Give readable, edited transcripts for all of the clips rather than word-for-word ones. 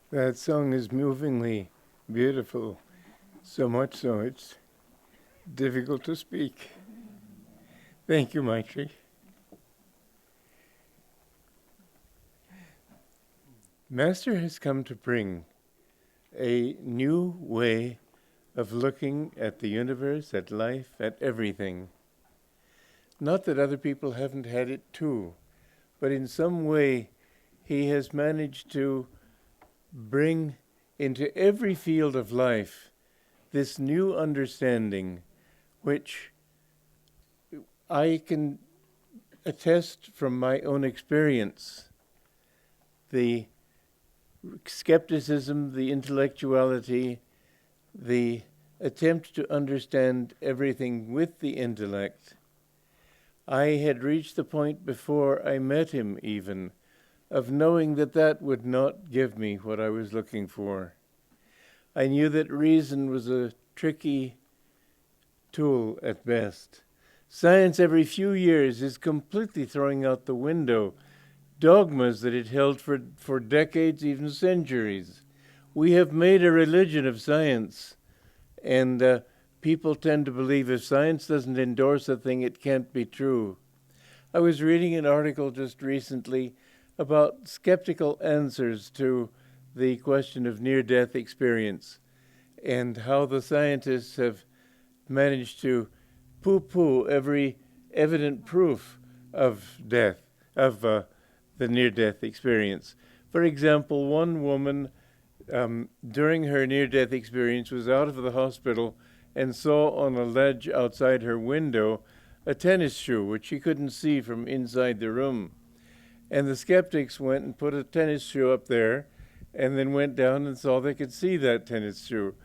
That song is movingly beautiful, so much so it's difficult to speak. Thank you, Maitri. Master has come to bring a new way of looking at the universe, at life, at everything. Not that other people haven't had it too, but in some way he has managed to bring into every field of life this new understanding, which I can attest from my own experience. The skepticism, the intellectuality, the attempt to understand everything with the intellect. I had reached the point before I met him even of knowing that that would not give me what I was looking for. I knew that reason was a tricky tool at best. Science every few years is completely throwing out the window dogmas that it held for decades, even centuries. We have made a religion of science, and people tend to believe if science doesn't endorse a thing, it can't be true. I was reading an article just recently about skeptical answers to the question of near-death experience and how the scientists have managed to poo-poo every evident proof of death, of the near-death experience. For example, one woman during her near-death experience was out of the hospital and saw on a ledge outside her window a tennis shoe, which she couldn't see from inside the room. And the skeptics went and put a tennis shoe up there and then went down and saw they could see that tennis shoe.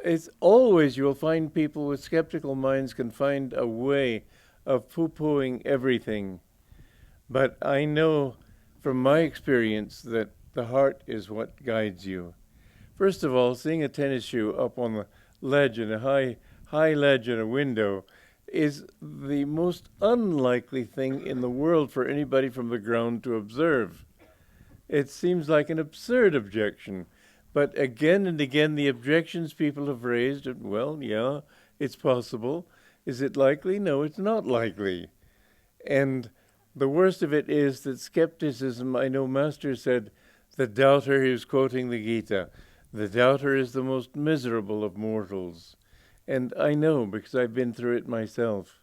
It's always, you'll find people with skeptical minds can find a way of poo-pooing everything. But I know from my experience that the heart is what guides you. First of all, seeing a tennis shoe up on the ledge in a high ledge in a window is the most unlikely thing in the world for anybody from the ground to observe. It seems like an absurd objection. But again and again, the objections people have raised, well, yeah, it's possible. Is it likely? No, it's not likely. And the worst of it is that skepticism, I know Master said, the doubter, he was quoting the Gita, the doubter is the most miserable of mortals. And I know because I've been through it myself.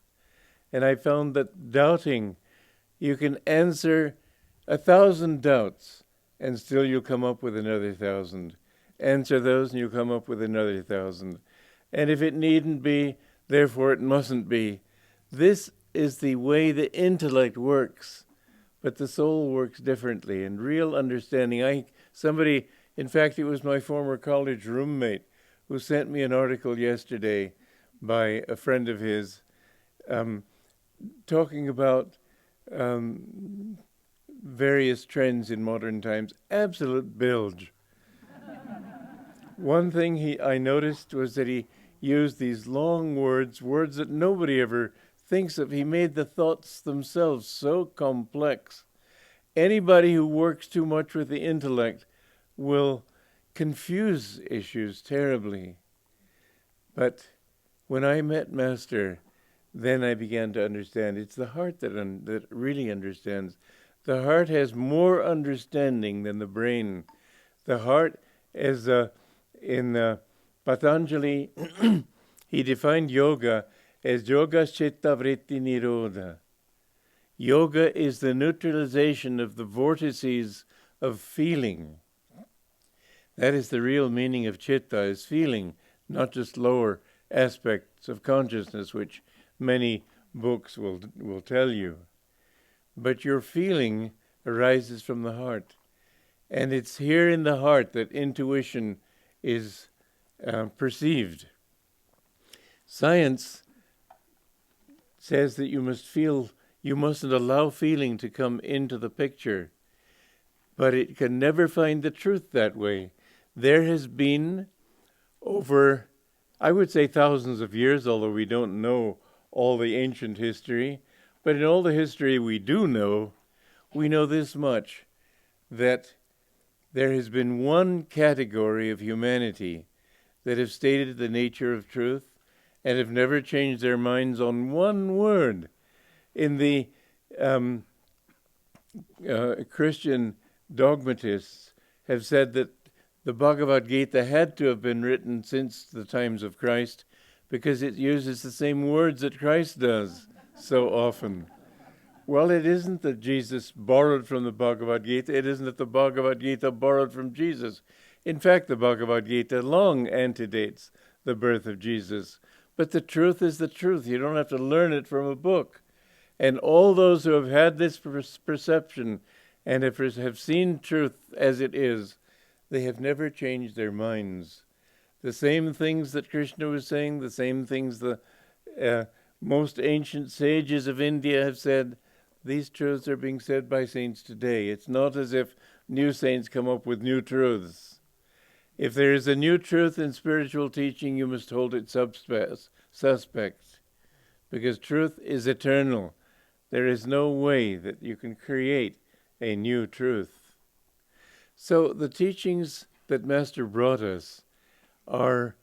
And I found that doubting, you can answer 1,000 doubts and still you'll come up with another 1,000. Answer those and you'll come up with another 1,000. And if it needn't be, therefore it mustn't be. This is the way the intellect works, but the soul works differently. And real understanding, somebody, in fact, it was my former college roommate who sent me an article yesterday by a friend of his talking about various trends in modern times. Absolute bilge. One thing I noticed was that he used these long words that nobody ever thinks of. He made the thoughts themselves so complex. Anybody who works too much with the intellect will confuse issues terribly. But when I met Master, then I began to understand. It's the heart that really understands. The heart has more understanding than the brain. The heart, as in Patanjali, he defined yoga as yoga chitta vritti nirodha. Yoga is the neutralization of the vortices of feeling. That is the real meaning of chitta, is feeling, not just lower aspects of consciousness, which many books will tell you. But your feeling arises from the heart. And it's here in the heart that intuition is perceived. Science says that you mustn't allow feeling to come into the picture. But it can never find the truth that way. There has been over, I would say thousands of years, although we don't know all the ancient history, but in all the history we do know, we know this much, that There has been one category of humanity that have stated the nature of truth and have never changed their minds on one word. In the Christian dogmatists have said that the Bhagavad Gita had to have been written since the times of Christ because it uses the same words that Christ does so often. Well, it isn't that Jesus borrowed from the Bhagavad Gita. It isn't that the Bhagavad Gita borrowed from Jesus. In fact, the Bhagavad Gita long antedates the birth of Jesus. But the truth is the truth. You don't have to learn it from a book. And all those who have had this perception and have seen truth as it is, they have never changed their minds. The same things that Krishna was saying, the same things the most ancient sages of India have said, these truths are being said by saints today. It's not as if new saints come up with new truths. If there is a new truth in spiritual teaching, you must hold it suspect, because truth is eternal. There is no way that you can create a new truth. So the teachings that Master brought us are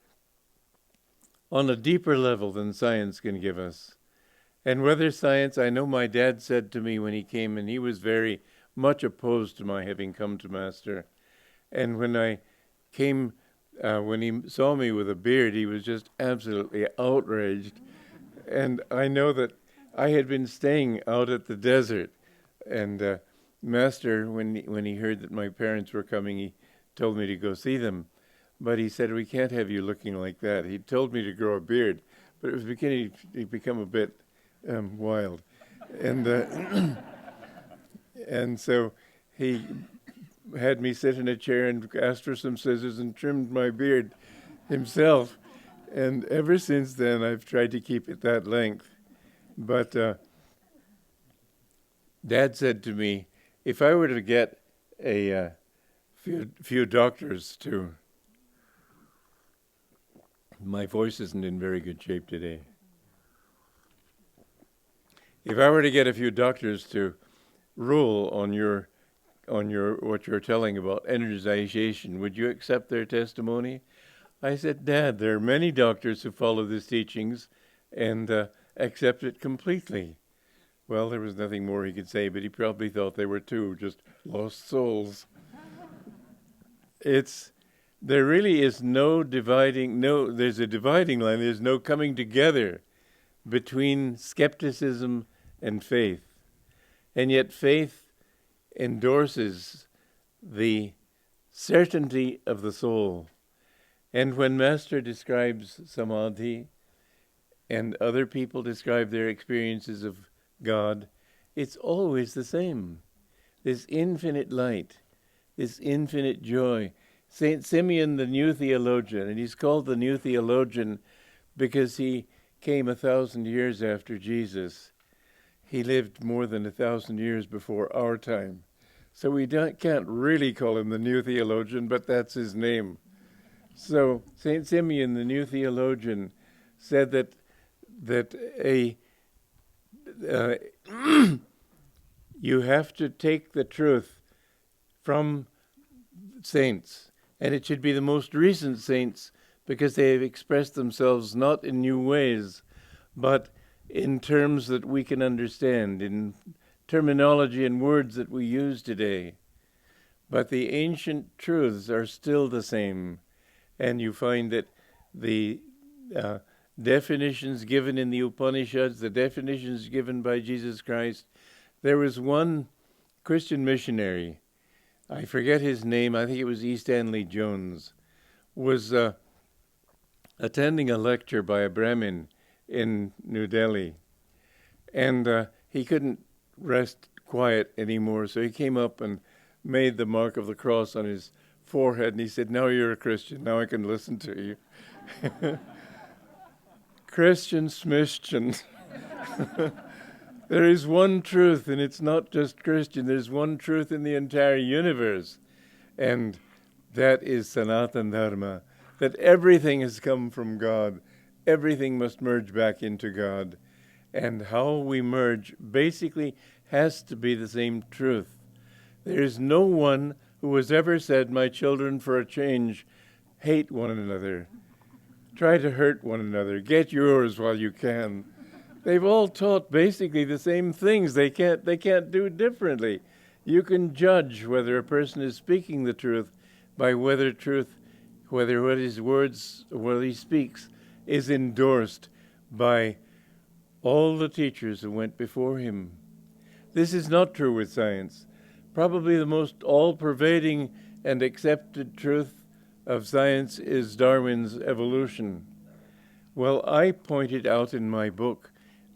on a deeper level than science can give us. And whether science, I know my dad said to me when he came, and he was very much opposed to my having come to Master. And when I came, when he saw me with a beard, he was just absolutely outraged. And I know that I had been staying out at the desert, and Master, when he heard that my parents were coming, he told me to go see them. But he said, we can't have you looking like that. He told me to grow a beard, but it was beginning to become a bit wild. And and so he had me sit in a chair and asked for some scissors and trimmed my beard himself. And ever since then, I've tried to keep it that length. But Dad said to me, if I were to get a few doctors to... My voice isn't in very good shape today. If I were to get a few doctors to rule on your what you're telling about energization, would you accept their testimony? I said, Dad, there are many doctors who follow these teachings and accept it completely. Well, there was nothing more he could say, but he probably thought they were too, just lost souls. There really is there's a dividing line, there's no coming together between skepticism and faith. And yet faith endorses the certainty of the soul. And when Master describes samadhi and other people describe their experiences of God, it's always the same. This infinite light, this infinite joy. Saint Simeon, the new theologian, and he's called the new theologian because he came 1,000 years after Jesus. He lived more than 1,000 years before our time. So we can't really call him the new theologian, but that's his name. So Saint Simeon, the new theologian, said that you have to take the truth from saints, and it should be the most recent saints, because they have expressed themselves not in new ways, but in terms that we can understand, in terminology and words that we use today. But the ancient truths are still the same, and you find that the definitions given in the Upanishads, the definitions given by Jesus Christ. There was one Christian missionary, I forget his name, I think it was E. Stanley Jones, was attending a lecture by a Brahmin in New Delhi. And he couldn't rest quiet anymore, so he came up and made the mark of the cross on his forehead, and he said, "Now you're a Christian, now I can listen to you." Christian smission. There is one truth, and it's not just Christian. There's one truth in the entire universe, and that is Sanatana Dharma, that everything has come from God. Everything must merge back into God. And how we merge basically has to be the same truth. There is no one who has ever said, "My children, for a change, hate one another. Try to hurt one another. Get yours while you can." They've all taught basically the same things. They can't do it differently. You can judge whether a person is speaking the truth by whether what his words, what he speaks, is endorsed by all the teachers who went before him. This is not true with science. Probably the most all-pervading and accepted truth of science is Darwin's evolution. Well, I pointed out in my book,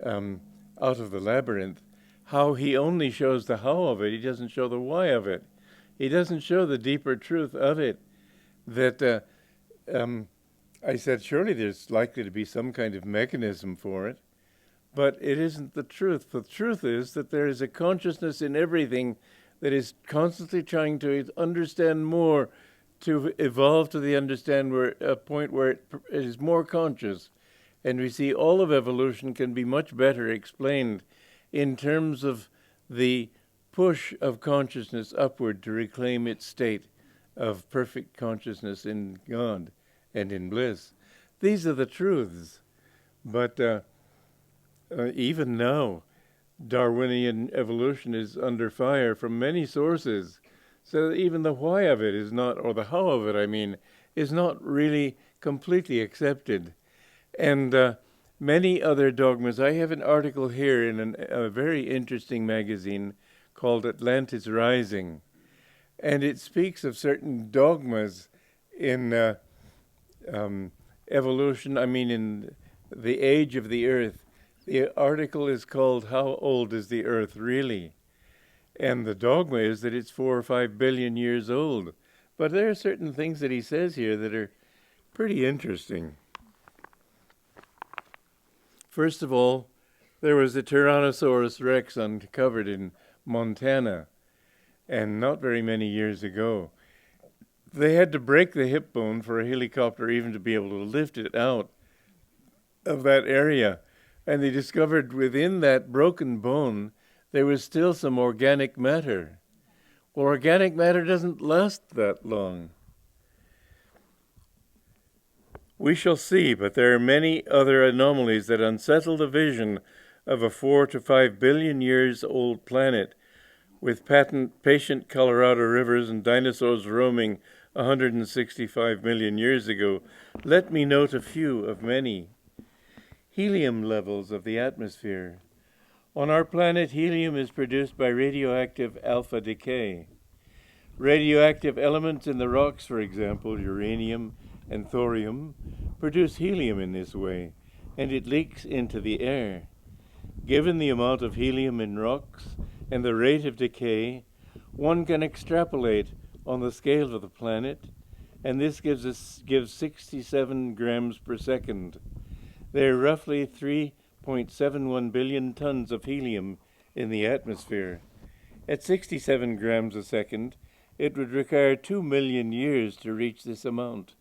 Out of the Labyrinth, how he only shows the how of it. He doesn't show the why of it. He doesn't show the deeper truth of it. That I said, surely there's likely to be some kind of mechanism for it. But it isn't the truth. The truth is that there is a consciousness in everything that is constantly trying to understand more, to evolve to the a point where it is more conscious. And we see all of evolution can be much better explained in terms of the push of consciousness upward to reclaim its state of perfect consciousness in God and in bliss. These are the truths. But even now, Darwinian evolution is under fire from many sources. So even the why of it is not, or the how of it, I mean, is not really completely accepted. And many other dogmas. I have an article here in a very interesting magazine called Atlantis Rising. And it speaks of certain dogmas in evolution, in the age of the Earth. The article is called "How Old is the Earth Really?" And the dogma is that it's 4 or 5 billion years old. But there are certain things that he says here that are pretty interesting. First of all, there was a Tyrannosaurus Rex uncovered in Montana, and not very many years ago. They had to break the hip bone for a helicopter even to be able to lift it out of that area. And they discovered within that broken bone there was still some organic matter. Well, organic matter doesn't last that long. We shall see, but there are many other anomalies that unsettle the vision of a 4 to 5 billion years old planet with patient Colorado rivers and dinosaurs roaming 165 million years ago. Let me note a few of many. Helium levels of the atmosphere. On our planet, helium is produced by radioactive alpha decay. Radioactive elements in the rocks, for example, uranium and thorium, produce helium in this way, and it leaks into the air. Given the amount of helium in rocks and the rate of decay, one can extrapolate on the scale of the planet, and this gives 67 grams per second. There are roughly 3.71 billion tons of helium in the atmosphere. At 67 grams a second, it would require 2 million years to reach this amount.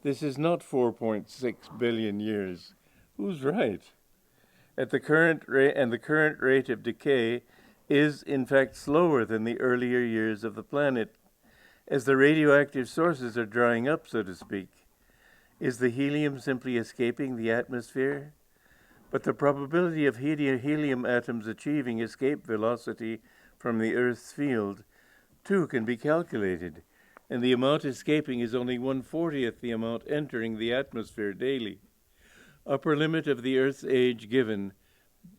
This is not 4.6 billion years. Who's right? At the current rate of decay is, in fact, slower than the earlier years of the planet, as the radioactive sources are drying up, so to speak. Is the helium simply escaping the atmosphere? But the probability of helium atoms achieving escape velocity from the Earth's field, too, can be calculated, and the amount escaping is only 1/40th the amount entering the atmosphere daily. Upper limit of the Earth's age given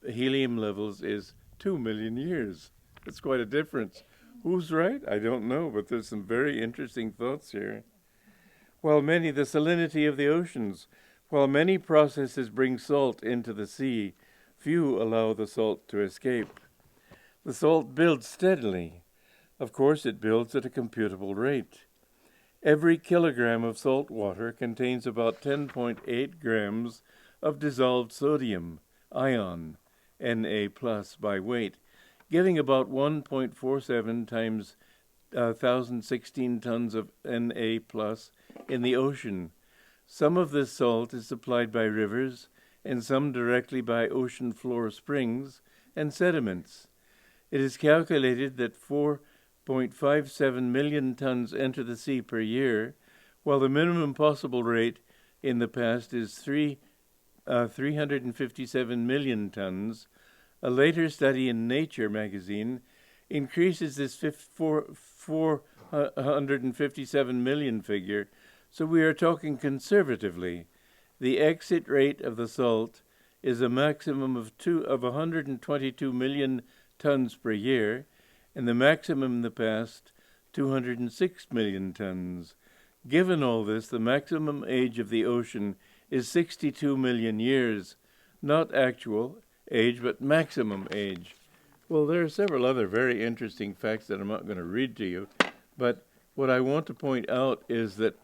helium levels is 2 million years. That's quite a difference. Who's right? I don't know, but there's some very interesting thoughts here. The salinity of the oceans. While many processes bring salt into the sea, few allow the salt to escape. The salt builds steadily. Of course, it builds at a computable rate. Every kilogram of salt water contains about 10.8 grams of dissolved sodium ion, Na+, by weight, giving about 1.47 times 1,016 tons of Na+ in the ocean. Some of this salt is supplied by rivers, and some directly by ocean floor springs and sediments. It is calculated that 4 0.57 million tons enter the sea per year, while the minimum possible rate in the past is 357 million tons. A later study in Nature magazine increases this 457 million figure, so we are talking conservatively. The exit rate of the salt is a maximum of 122 million tons per year, and the maximum in the past, 206 million tons. Given all this, the maximum age of the ocean is 62 million years, not actual age, but maximum age. Well, there are several other very interesting facts that I'm not going to read to you, but what I want to point out is that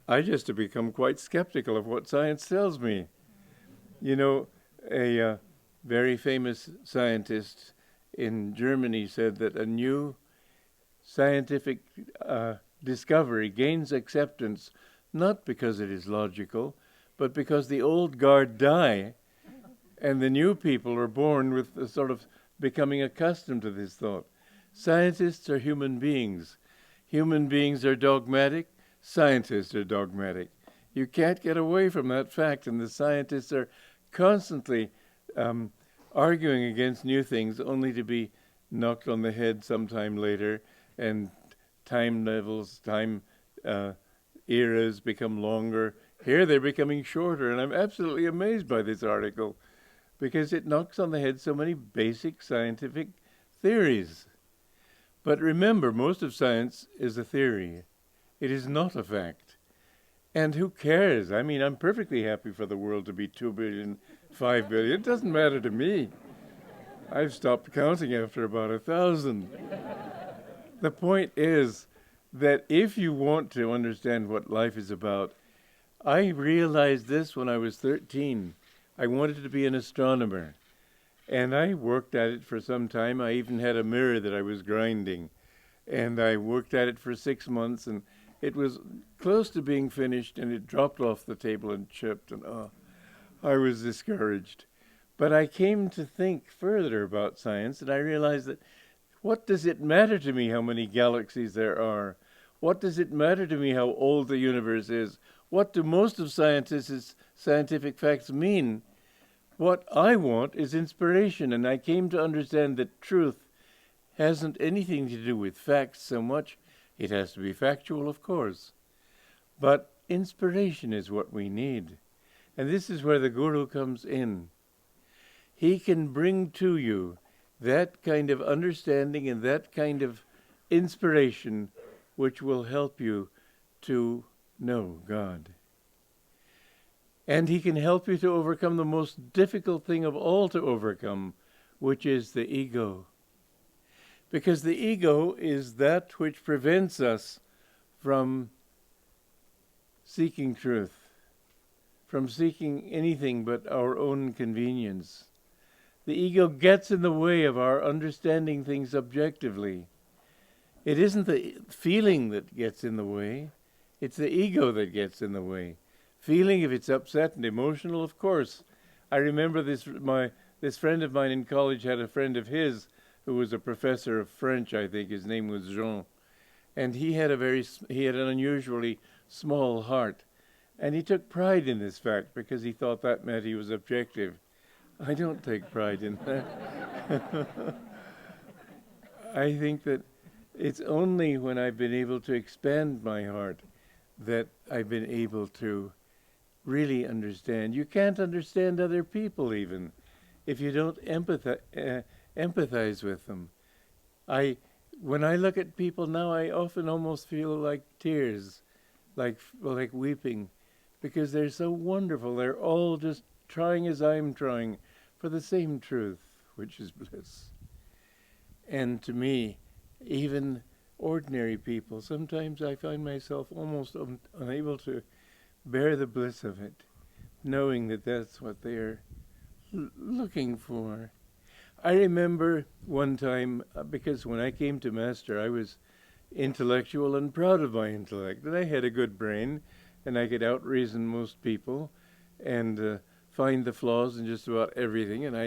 I just have become quite skeptical of what science tells me. You know, a very famous scientist in Germany said that a new scientific discovery gains acceptance not because it is logical, but because the old guard die and the new people are born with a sort of becoming accustomed to this thought. Scientists are human beings. Human beings are dogmatic. Scientists are dogmatic. You can't get away from that fact, and the scientists are constantly arguing against new things only to be knocked on the head sometime later, and time eras become longer. Here they're becoming shorter, and I'm absolutely amazed by this article because it knocks on the head so many basic scientific theories. But remember, most of science is a theory. It is not a fact. And who cares? I mean, I'm perfectly happy for the world to be 2 billion, 5 billion. It doesn't matter to me. I've stopped counting after about 1,000. The point is that if you want to understand what life is about, I realized this when I was 13. I wanted to be an astronomer, and I worked at it for some time. I even had a mirror that I was grinding, and I worked at it for 6 months, and it was close to being finished, and it dropped off the table and chipped, and I was discouraged. But I came to think further about science, and I realized that what does it matter to me how many galaxies there are? What does it matter to me how old the universe is? What do most of scientists' scientific facts mean? What I want is inspiration, and I came to understand that truth hasn't anything to do with facts so much. It has to be factual, of course. But inspiration is what we need. And this is where the Guru comes in. He can bring to you that kind of understanding and that kind of inspiration which will help you to know God. And he can help you to overcome the most difficult thing of all to overcome, which is the ego. Because the ego is that which prevents us from seeking truth, from seeking anything but our own convenience. The ego gets in the way of our understanding things objectively. It isn't the feeling that gets in the way, it's the ego that gets in the way. Feeling, if it's upset and emotional, of course. I remember this friend of mine in college had a friend of his who was a professor of French, I think. His name was Jean. And he had an unusually small heart. And he took pride in this fact because he thought that meant he was objective. I don't take pride in that. I think that it's only when I've been able to expand my heart that I've been able to really understand. You can't understand other people even if you don't empathize with them. When I look at people now, I often almost feel like tears, like weeping, because they're so wonderful. They're all just trying as I'm trying for the same truth, which is bliss. And to me, even ordinary people, sometimes I find myself almost unable to bear the bliss of it, knowing that that's what they're looking for. I remember one time, because when I came to Master, I was intellectual and proud of my intellect, and I had a good brain, and I could out-reason most people, and find the flaws in just about everything, and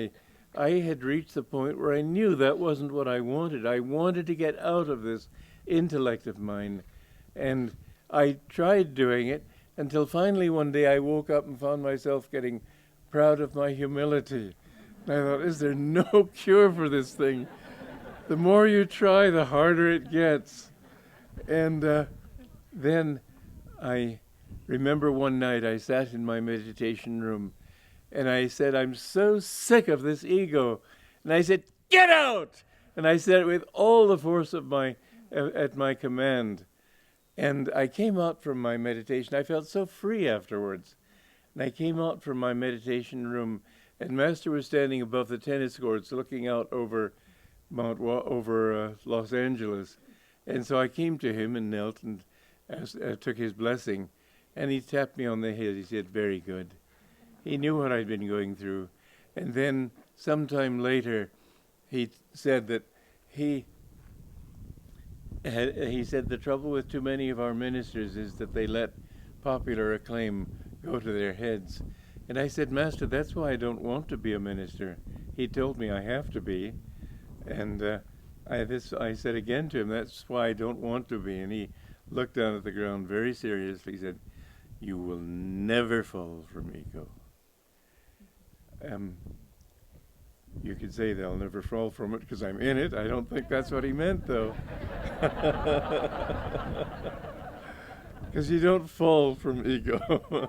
I had reached the point where I knew that wasn't what I wanted. I wanted to get out of this intellect of mine. And I tried doing it until finally one day I woke up and found myself getting proud of my humility. And I thought, is there no cure for this thing? The more you try, the harder it gets. And then I remember one night I sat in my meditation room and I said, I'm so sick of this ego. And I said, get out! And I said it with all the force of at my command. And I came out from my meditation. I felt so free afterwards. And I came out from my meditation room, and Master was standing above the tennis courts looking out over Los Angeles. And so I came to him and knelt and took his blessing. And he tapped me on the head. He said, very good. He knew what I'd been going through. And then sometime later, he said that he said the trouble with too many of our ministers is that they let popular acclaim go to their heads. And I said, Master, that's why I don't want to be a minister. He told me I have to be. And I said again to him, that's why I don't want to be. And he looked down at the ground very seriously. He said, you will never fall from ego. You could say they'll never fall from it because I'm in it. I don't think that's what he meant, though. Because you don't fall from ego.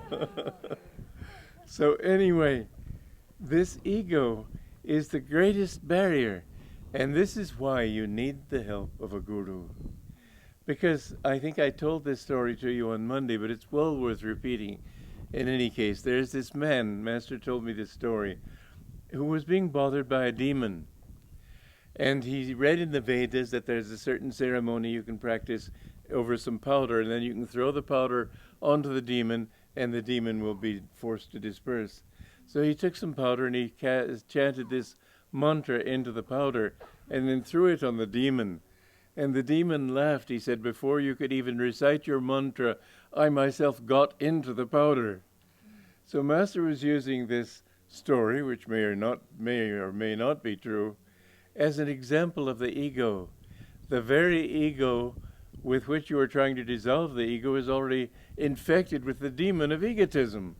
So anyway, this ego is the greatest barrier. And this is why you need the help of a guru. Because I think I told this story to you on Monday, but it's well worth repeating. In any case, there's this man, Master told me this story, who was being bothered by a demon. And he read in the Vedas that there's a certain ceremony you can practice over some powder, and then you can throw the powder onto the demon, and the demon will be forced to disperse. So he took some powder and he chanted this mantra into the powder, and then threw it on the demon. And the demon laughed. He said, before you could even recite your mantra, I myself got into the powder. So Master was using this story, which may or may not be true, as an example of the ego. The very ego with which you are trying to dissolve the ego is already infected with the demon of egotism.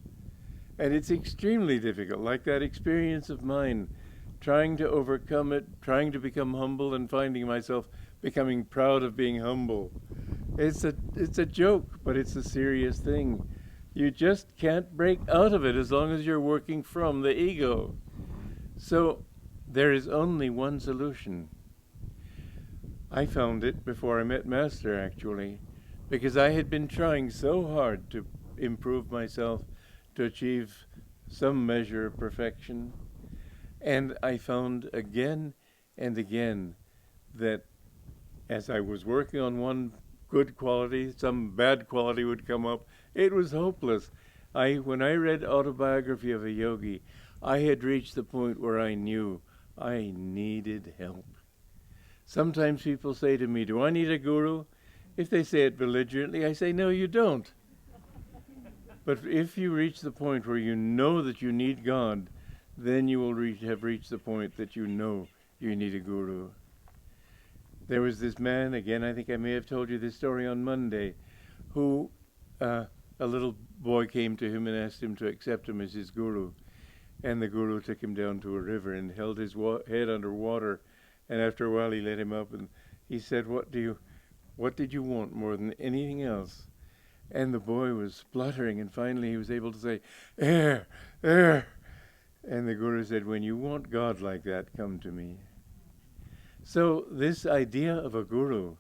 And it's extremely difficult, like that experience of mine, trying to overcome it, trying to become humble and finding myself becoming proud of being humble. It's a joke, but it's a serious thing. You just can't break out of it as long as you're working from the ego. So there is only one solution. I found it before I met Master, actually, because I had been trying so hard to improve myself, to achieve some measure of perfection. And I found again and again that as I was working on one good quality, some bad quality would come up. It was hopeless. When I read Autobiography of a Yogi, I had reached the point where I knew I needed help. Sometimes people say to me, do I need a guru? If they say it belligerently, I say, no, you don't. But if you reach the point where you know that you need God, then you will have reached the point that you know you need a guru. There was this man, again, I think I may have told you this story on Monday, who a little boy came to him and asked him to accept him as his guru. And the guru took him down to a river and held his head under water. And after a while he let him up and he said, what did you want more than anything else? And the boy was spluttering, and finally he was able to say, air, air. And the guru said, when you want God like that, come to me. So this idea of a guru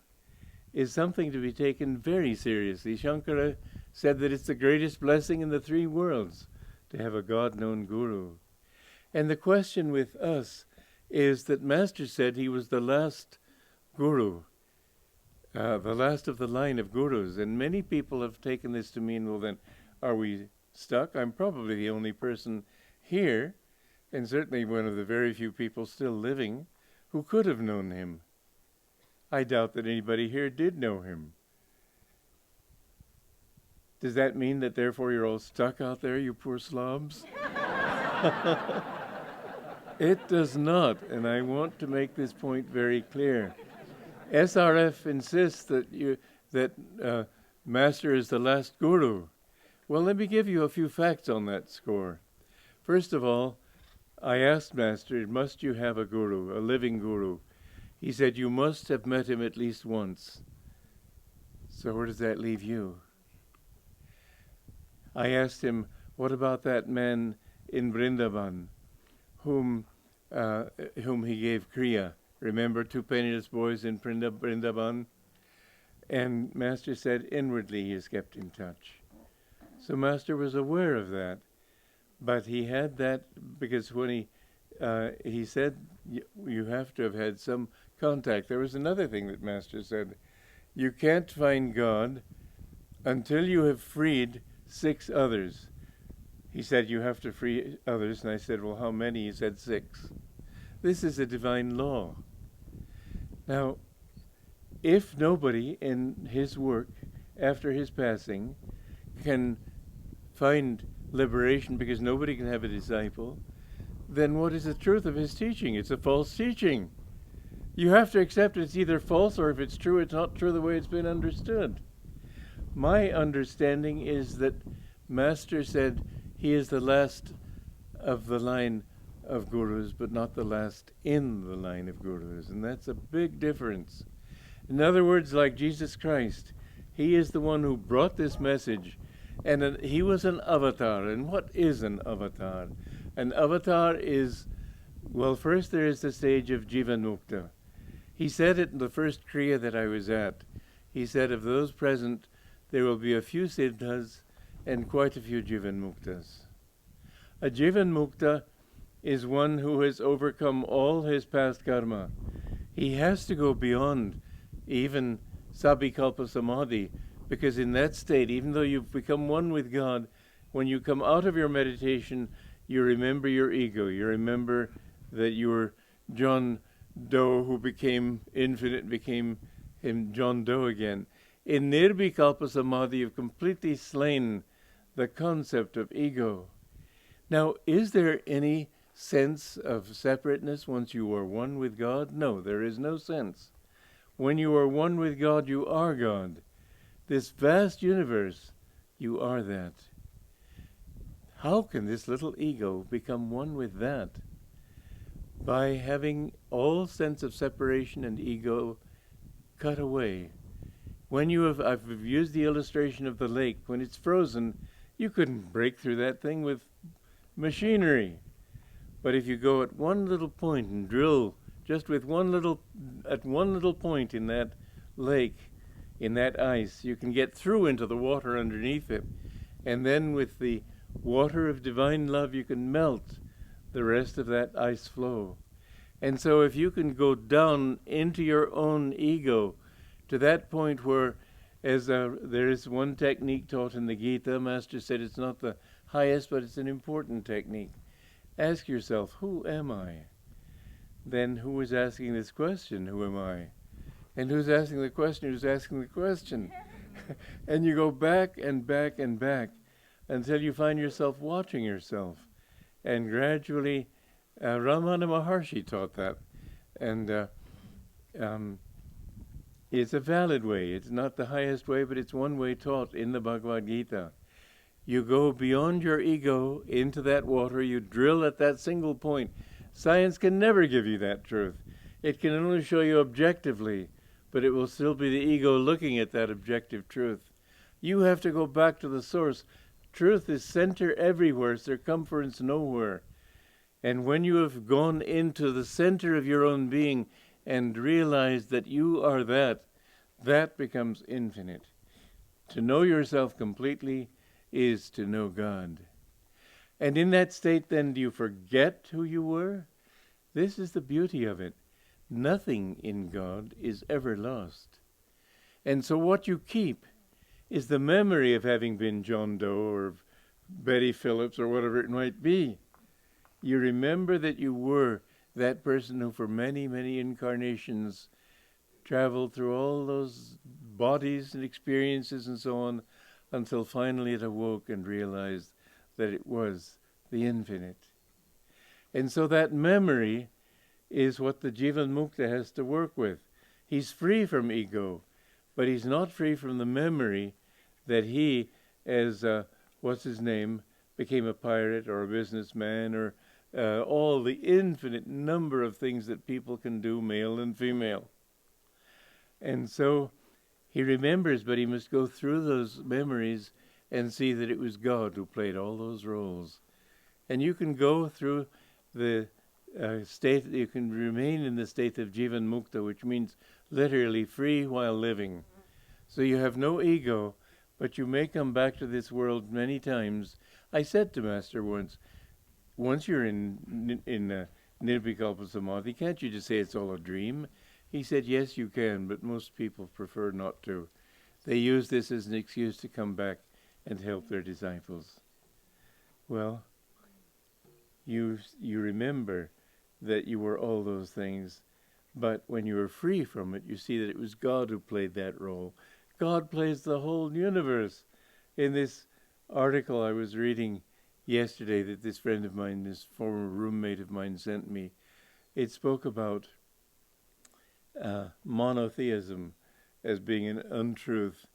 is something to be taken very seriously. Shankara said that it's the greatest blessing in the three worlds to have a God-known guru. And the question with us is that Master said he was the last guru, the last of the line of gurus. And many people have taken this to mean, well then, are we stuck? I'm probably the only person here, and certainly one of the very few people still living, who could have known him. I doubt that anybody here did know him. Does that mean that therefore you're all stuck out there, you poor slobs? It does not, and I want to make this point very clear. SRF insists that Master is the last guru. Well, let me give you a few facts on that score. First of all, I asked Master, must you have a guru, a living guru? He said, you must have met him at least once. So where does that leave you? I asked him, what about that man in Vrindavan whom he gave Kriya? Remember 2 penniless boys in Vrindavan? And Master said, inwardly he is kept in touch. So Master was aware of that. But he had that because when he said, you have to have had some contact. There was another thing that Master said. You can't find God until you have freed 6 others. He said, you have to free others. And I said, well, how many? He said, 6. This is a divine law. Now, if nobody in his work after his passing can find liberation because nobody can have a disciple, then what is the truth of his teaching? It's a false teaching. You have to accept it's either false, or if it's true, it's not true the way it's been understood. My understanding is that Master said he is the last of the line of gurus, but not the last in the line of gurus, and that's a big difference. In other words, like Jesus Christ, he is the one who brought this message, and he was an avatar. And what is an avatar? An avatar is, well, first there is the stage of Jivanmukta. He said it in the first Kriya that I was at. He said, of those present, there will be a few siddhas and quite a few Jivanmuktas. A Jivanmukta is one who has overcome all his past karma. He has to go beyond even Sabhikalpa Samadhi, because in that state, even though you've become one with God, when you come out of your meditation, you remember your ego. You remember that you were John Doe who became infinite, became him John Doe again. In Nirbhikalpa Samadhi, you've completely slain the concept of ego. Now, is there any sense of separateness once you are one with God? No, there is no sense. When you are one with God, you are God. This vast universe, you are that. How can this little ego become one with that? By having all sense of separation and ego cut away. When you have, I've used the illustration of the lake. When it's frozen, you couldn't break through that thing with machinery. But if you go at one little point and drill just with one little point in that lake, in that ice, you can get through into the water underneath it. And then with the water of divine love, you can melt the rest of that ice flow. And so if you can go down into your own ego to that point where, as there is one technique taught in the Gita, Master said it's not the highest, but it's an important technique. Ask yourself, who am I? Then who is asking this question, who am I? And who's asking the question, who's asking the question? And you go back and back and back until you find yourself watching yourself. And gradually, Ramana Maharshi taught that. And it's a valid way. It's not the highest way, but it's one way taught in the Bhagavad Gita. You go beyond your ego into that water. You drill at that single point. Science can never give you that truth. It can only show you objectively, but it will still be the ego looking at that objective truth. You have to go back to the source. Truth is center everywhere, circumference nowhere. And when you have gone into the center of your own being and realized that you are that becomes infinite. To know yourself completely is to know God. And in that state, then, do you forget who you were? This is the beauty of it. Nothing in God is ever lost. And so what you keep is the memory of having been John Doe or Betty Phillips or whatever it might be. You remember that you were that person who for many, many incarnations traveled through all those bodies and experiences and so on until finally it awoke and realized that it was the infinite. And so that memory is what the Jivan Mukta has to work with. He's free from ego, but he's not free from the memory that he, as, what's his name, became a pirate or a businessman or all the infinite number of things that people can do, male and female. And so he remembers, but he must go through those memories and see that it was God who played all those roles. And you can go through the state, you can remain in the state of Jivan Mukta, which means literally free while living. So you have no ego, but you may come back to this world many times. I said to Master once you're in Nirvikalpa Samadhi, can't you just say it's all a dream? He said, yes, you can, but most people prefer not to. They use this as an excuse to come back and help their disciples. Well, you remember that you were all those things, but when you were free from it, you see that it was God who played that role. God plays the whole universe. In this article I was reading yesterday that this friend of mine, this former roommate of mine, sent me, it spoke about monotheism as being an untruth.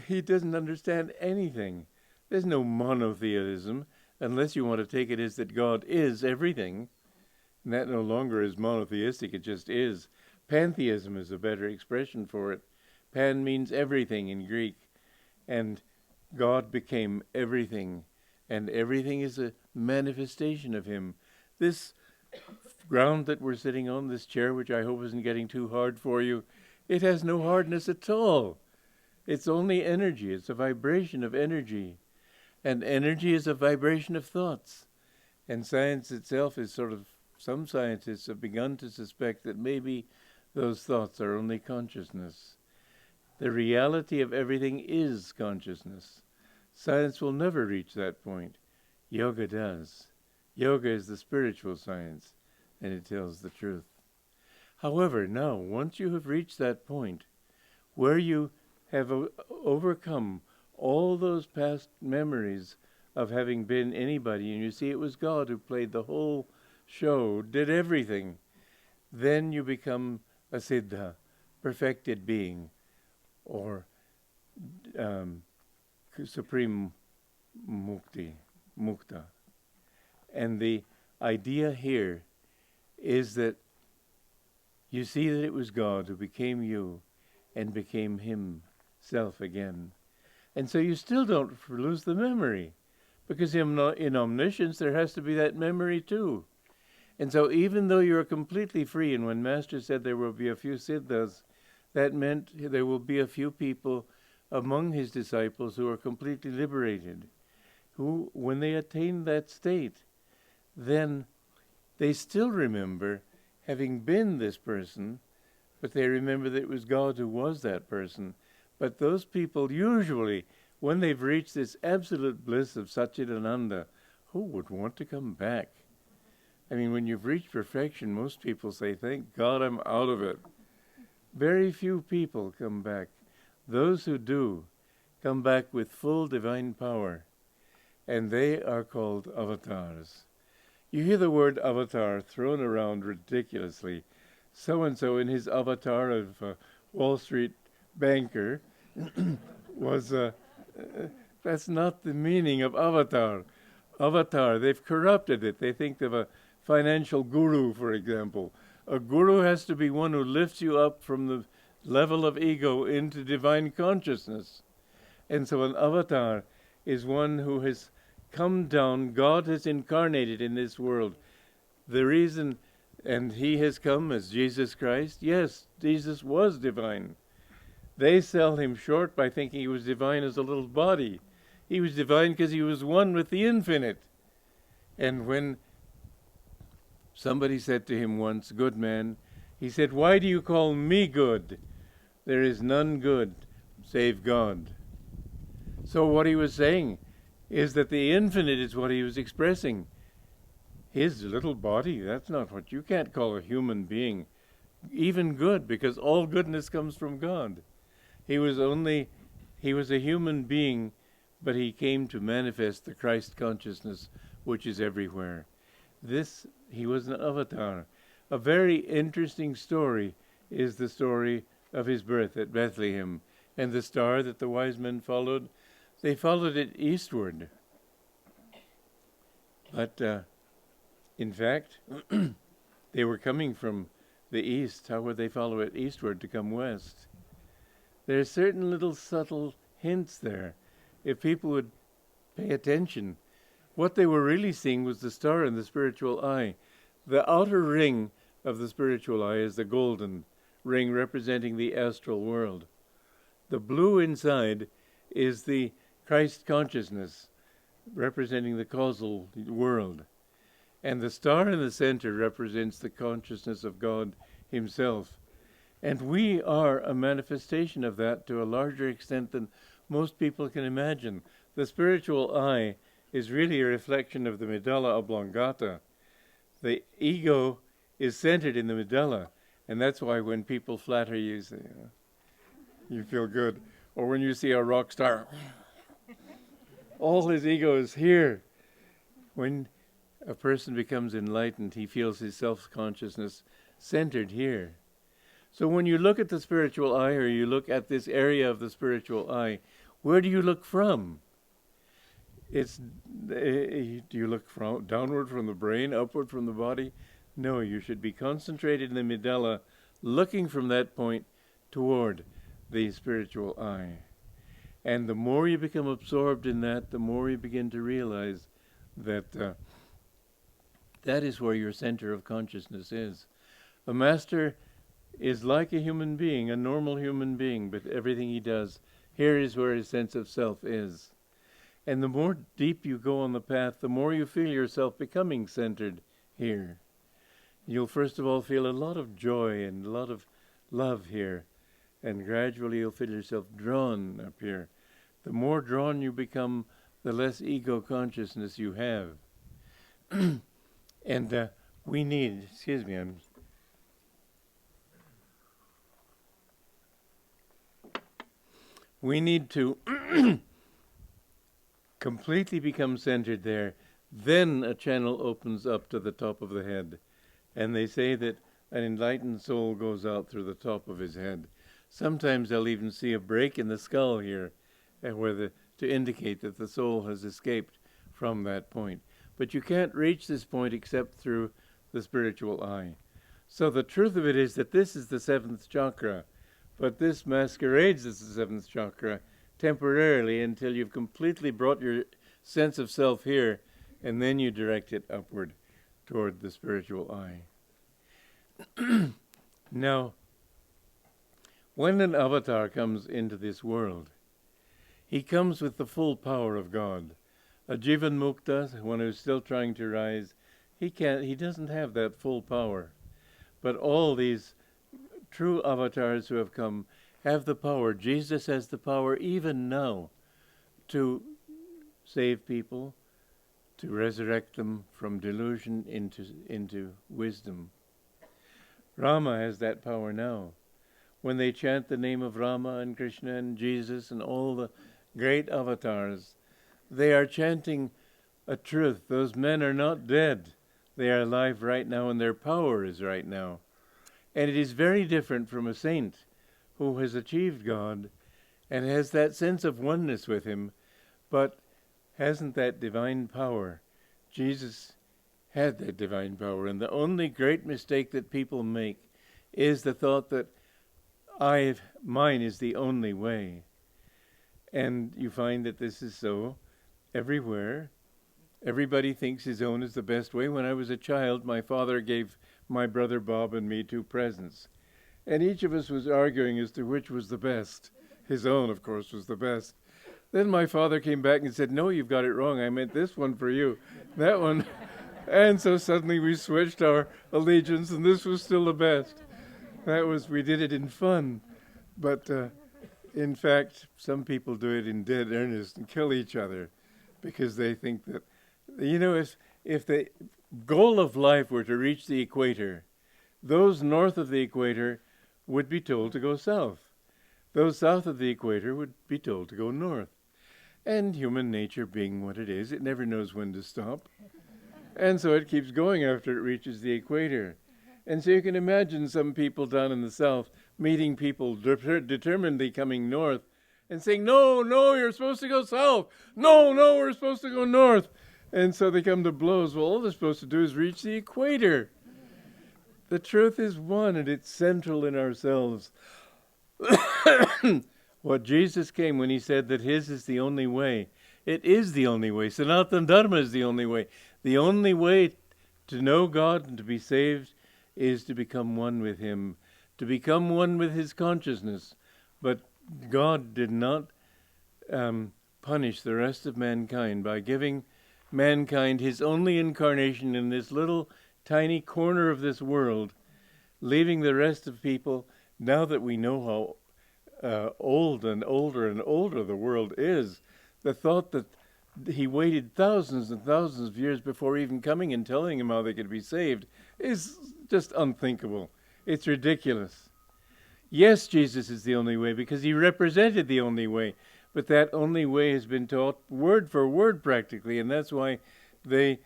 He doesn't understand anything. There's no monotheism unless you want to take it as that God is everything. And that no longer is monotheistic, it just is. Pantheism is a better expression for it. Pan means everything in Greek. And God became everything. And everything is a manifestation of him. This ground that we're sitting on, this chair, which I hope isn't getting too hard for you, it has no hardness at all. It's only energy. It's a vibration of energy. And energy is a vibration of thoughts. And science itself is sort of, some scientists have begun to suspect that maybe those thoughts are only consciousness. The reality of everything is consciousness. Science will never reach that point. Yoga does. Yoga is the spiritual science, and it tells the truth. However, now, once you have reached that point, where you have overcome all those past memories of having been anybody, and you see it was God who played the whole show, did everything, then you become a siddha, perfected being, or supreme mukta. And the idea here is that you see that it was God who became you and became himself again. And so you still don't lose the memory, because in omniscience there has to be that memory too. And so even though you're completely free, and when Master said there will be a few siddhas, that meant there will be a few people among his disciples who are completely liberated, who, when they attain that state, then they still remember having been this person, but they remember that it was God who was that person. But those people usually, when they've reached this absolute bliss of Satchidananda, who would want to come back? I mean, when you've reached perfection, most people say, thank God I'm out of it. Very few people come back. Those who do come back with full divine power, and they are called avatars. You hear the word avatar thrown around ridiculously. So-and-so in his avatar of Wall Street banker was, that's not the meaning of avatar. Avatar, they've corrupted it. They think of a financial guru, for example. A guru has to be one who lifts you up from the level of ego into divine consciousness. And so an avatar is one who has come down. God has incarnated in this world. The reason, and he has come as Jesus Christ. Yes, Jesus was divine. They sell him short by thinking he was divine as a little body. He was divine because he was one with the infinite. And when somebody said to him once, good man, he said, why do you call me good? There is none good save God. So what he was saying is that the infinite is what he was expressing. His little body, that's not what you can't call a human being even good, because all goodness comes from God. He was a human being, but he came to manifest the Christ consciousness which is everywhere. He was an avatar. A very interesting story is the story of his birth at Bethlehem, and the star that the wise men followed. They followed it eastward. But in fact, they were coming from the east. How would they follow it eastward to come west? There are certain little subtle hints there. If people would pay attention, what they were really seeing was the star in the spiritual eye. The outer ring of the spiritual eye is the golden ring representing the astral world. The blue inside is the Christ consciousness representing the causal world. And the star in the center represents the consciousness of God himself. And we are a manifestation of that to a larger extent than most people can imagine. The spiritual eye is really a reflection of the medulla oblongata. The ego is centered in the medulla, and that's why when people flatter you, you say, you feel good. Or when you see a rock star, all his ego is here. When a person becomes enlightened, he feels his self-consciousness centered here. So when you look at the spiritual eye, or you look at this area of the spiritual eye, where do you look from? Do you look downward from the brain, upward from the body? No, you should be concentrated in the medulla, looking from that point toward the spiritual eye. And the more you become absorbed in that, the more you begin to realize that that is where your center of consciousness is. A master is like a human being, a normal human being, but everything he does, here is where his sense of self is. And the more deep you go on the path, the more you feel yourself becoming centered here. You'll first of all feel a lot of joy and a lot of love here, and gradually you'll feel yourself drawn up here. The more drawn you become, the less ego consciousness you have. And we need, we need to completely become centered there. Then a channel opens up to the top of the head. And they say that an enlightened soul goes out through the top of his head. Sometimes they'll even see a break in the skull here, to indicate that the soul has escaped from that point. But you can't reach this point except through the spiritual eye. So the truth of it is that this is the seventh chakra, but this masquerades as the seventh chakra temporarily until you've completely brought your sense of self here, and then you direct it upward toward the spiritual eye. Now, when an avatar comes into this world, he comes with the full power of God. A Jivan Mukta, one who's still trying to rise, he doesn't have that full power. But all these true avatars who have come have the power. Jesus has the power even now to save people, to resurrect them from delusion into wisdom. Rama has that power now. When they chant the name of Rama and Krishna and Jesus and all the great avatars, they are chanting a truth. Those men are not dead. They are alive right now, and their power is right now. And it is very different from a saint who has achieved God and has that sense of oneness with him, but hasn't that divine power. Jesus had that divine power, and the only great mistake that people make is the thought that mine is the only way. And you find that this is so everywhere. Everybody thinks his own is the best way. When I was a child, my father gave my brother Bob and me 2 presents. And each of us was arguing as to which was the best. His own, of course, was the best. Then my father came back and said, "No, you've got it wrong. I meant this one for you, that one." And so suddenly we switched our allegiance, and this was still the best. We did it in fun. But in fact, some people do it in dead earnest and kill each other because they think that, if the goal of life were to reach the equator, those north of the equator would be told to go south. Those south of the equator would be told to go north. And human nature being what it is, it never knows when to stop. And so it keeps going after it reaches the equator. And so you can imagine some people down in the south meeting people determinedly coming north and saying, no, no, you're supposed to go south. No, no, we're supposed to go north. And so they come to blows. Well, all they're supposed to do is reach the equator. The truth is one, and it's central in ourselves. What Jesus came when he said that his is the only way. It is the only way. Sanatana Dharma is the only way. The only way to know God and to be saved is to become one with him, to become one with his consciousness. But God did not punish the rest of mankind by giving mankind his only incarnation in this little tiny corner of this world, leaving the rest of people, now that we know how old and older the world is, the thought that he waited thousands and thousands of years before even coming and telling them how they could be saved is just unthinkable. It's ridiculous. Yes, Jesus is the only way because he represented the only way, but that only way has been taught word for word practically, and that's why they,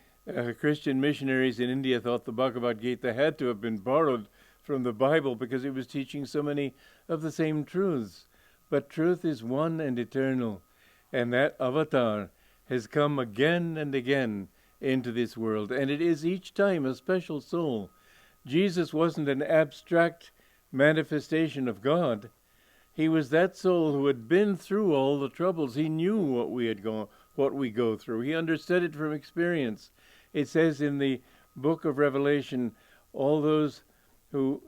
Christian missionaries in India, thought the Bhagavad Gita had to have been borrowed from the Bible because it was teaching so many of the same truths. But truth is one and eternal, and that avatar has come again and again into this world, and it is each time a special soul. Jesus wasn't an abstract manifestation of God. He was that soul who had been through all the troubles. He knew what we go through. He understood it from experience. It says in the book of Revelation, all those who,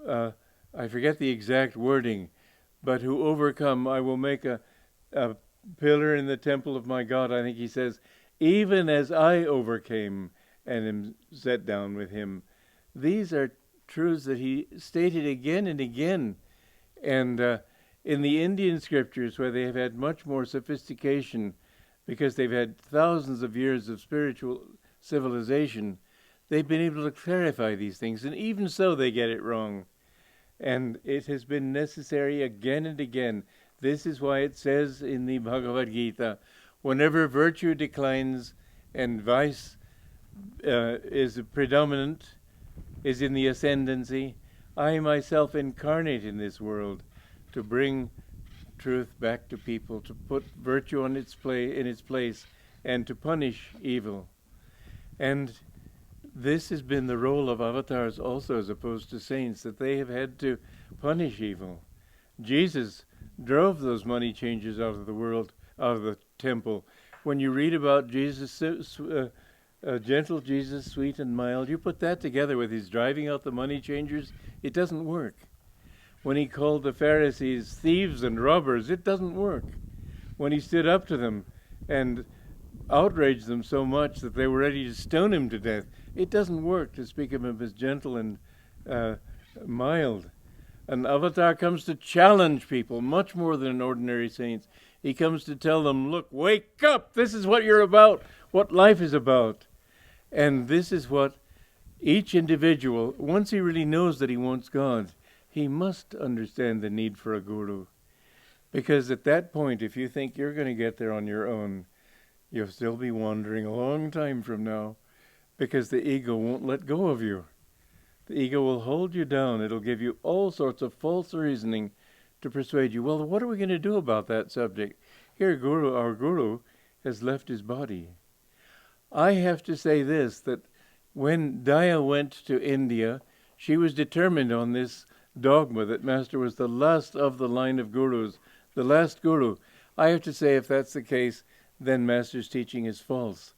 I forget the exact wording, but who overcome, I will make a pillar in the temple of my God. I think he says, even as I overcame and am set down with him. These are truths that he stated again and again. And in the Indian scriptures, where they have had much more sophistication, because they've had thousands of years of spiritual civilization, they've been able to clarify these things. And even so, they get it wrong. And it has been necessary again and again. This is why it says in the Bhagavad Gita, whenever virtue declines and vice is predominant, is in the ascendancy, I myself incarnate in this world to bring truth back to people, to put virtue in its place, and to punish evil. And this has been the role of avatars also, as opposed to saints, that they have had to punish evil. Jesus drove those money changers out of the world, out of the temple. When you read about Jesus, gentle Jesus, sweet and mild, you put that together with his driving out the money changers, it doesn't work. When he called the Pharisees thieves and robbers, it doesn't work. When he stood up to them and outraged them so much that they were ready to stone him to death, it doesn't work to speak of him as gentle and mild. An avatar comes to challenge people much more than an ordinary saint. He comes to tell them, look, wake up! This is what you're about, what life is about. And this is what each individual, once he really knows that he wants God, he must understand the need for a guru. Because at that point, if you think you're going to get there on your own, you'll still be wandering a long time from now, because the ego won't let go of you. The ego will hold you down. It'll give you all sorts of false reasoning to persuade you, well, what are we going to do about that subject? Here, our guru has left his body. I have to say this, that when Daya went to India, she was determined on this dogma that Master was the last of the line of gurus, the last guru. I have to say, if that's the case, then Master's teaching is false.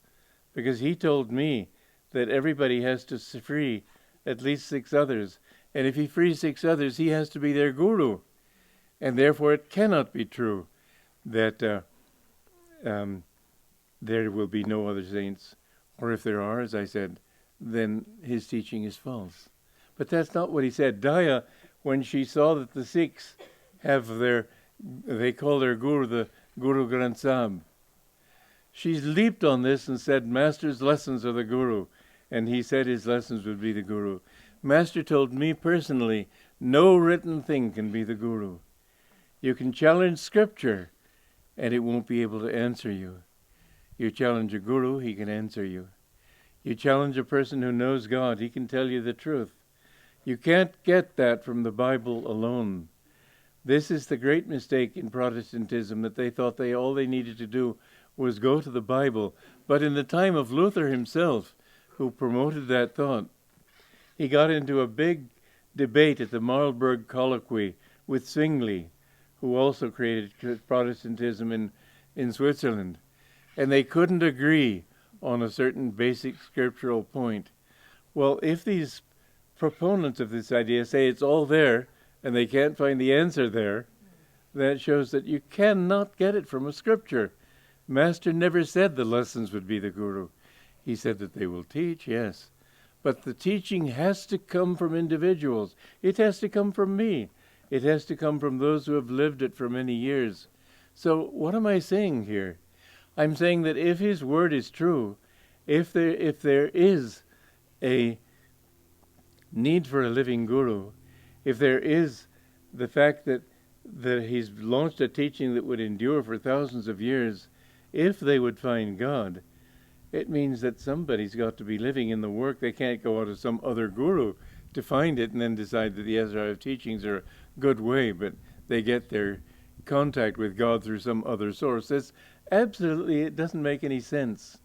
Because he told me that everybody has to free at least 6 others. And if he frees 6 others, he has to be their guru. And therefore it cannot be true that there will be no other saints. Or if there are, as I said, then his teaching is false. But that's not what he said. Daya, when she saw that the Sikhs have they call their guru the Guru Granth Sahib, she leaped on this and said, Master's lessons are the guru. And he said his lessons would be the guru. Master told me personally, no written thing can be the guru. You can challenge scripture, and it won't be able to answer you. You challenge a guru, he can answer you. You challenge a person who knows God, he can tell you the truth. You can't get that from the Bible alone. This is the great mistake in Protestantism, that they thought all they needed to do was go to the Bible. But in the time of Luther himself, who promoted that thought, he got into a big debate at the Marlburg Colloquy with Zwingli, who also created Protestantism in Switzerland. And they couldn't agree on a certain basic scriptural point. Well, if these proponents of this idea say it's all there, and they can't find the answer there, that shows that you cannot get it from a scripture. Master never said the lessons would be the guru. He said that they will teach, yes. But the teaching has to come from individuals. It has to come from me. It has to come from those who have lived it for many years. So what am I saying here? I'm saying that if his word is true, if there is a need for a living guru, if there is the fact that he's launched a teaching that would endure for thousands of years, if they would find God, it means that somebody's got to be living in the work. They can't go out of some other guru to find it and then decide that the Ezra teachings are a good way, but they get their contact with God through some other source. It doesn't make any sense.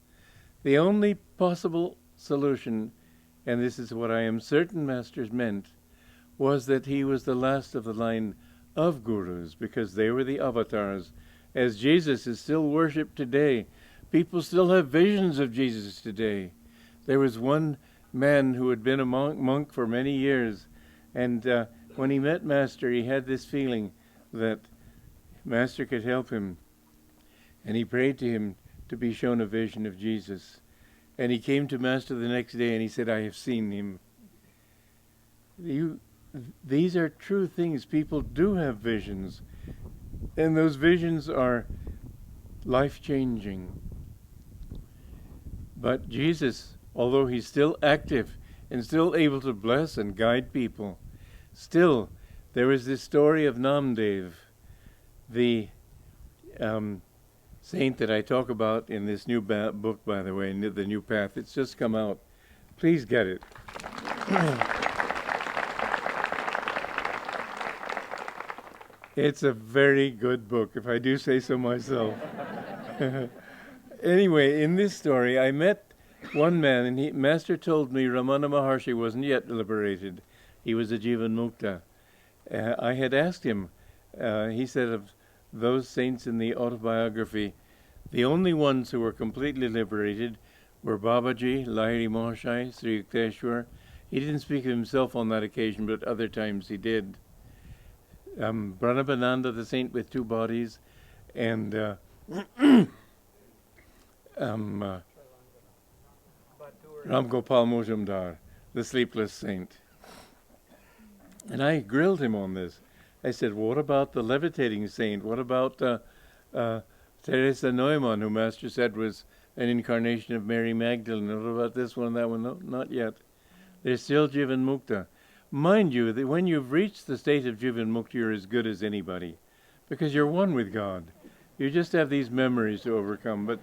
The only possible solution, and this is what I am certain Masters meant, was that he was the last of the line of gurus, because they were the avatars. As Jesus is still worshipped today, people still have visions of Jesus today. There was one man who had been a monk for many years, and when he met Master, he had this feeling that Master could help him, and he prayed to him to be shown a vision of Jesus. And he came to Master the next day and he said, "I have seen him." These are true things. People do have visions, and those visions are life-changing. But Jesus, although he's still active and still able to bless and guide people, still there is this story of Namdev, the saint that I talk about in this new book, by the way, The New Path. It's just come out. Please get it. It's a very good book, if I do say so myself. Anyway, in this story, I met one man, and Master told me Ramana Maharshi wasn't yet liberated. He was a Jivan Mukta. I had asked him, he said of those saints in the Autobiography, the only ones who were completely liberated were Babaji, Lahiri Mahasaya, Sri Yukteswar. He didn't speak of himself on that occasion, but other times he did. Ananda, the saint with two bodies, and Ram Gopal Mujumdar, the sleepless saint. And I grilled him on this. I said, what about the levitating saint? What about Teresa Neumann, who Master said was an incarnation of Mary Magdalene? What about this one and that one? No, not yet. They're still Jivan Mukta. Mind you, that when you've reached the state of Jivan Mukta, you're as good as anybody, because you're one with God. You just have these memories to overcome, but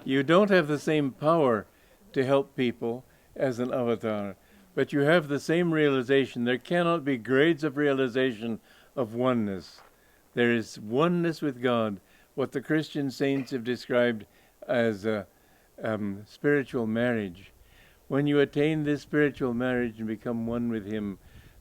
you don't have the same power to help people as an avatar, but you have the same realization. There cannot be grades of realization of oneness. There is oneness with God, what the Christian saints have described as a spiritual marriage. When you attain this spiritual marriage and become one with Him,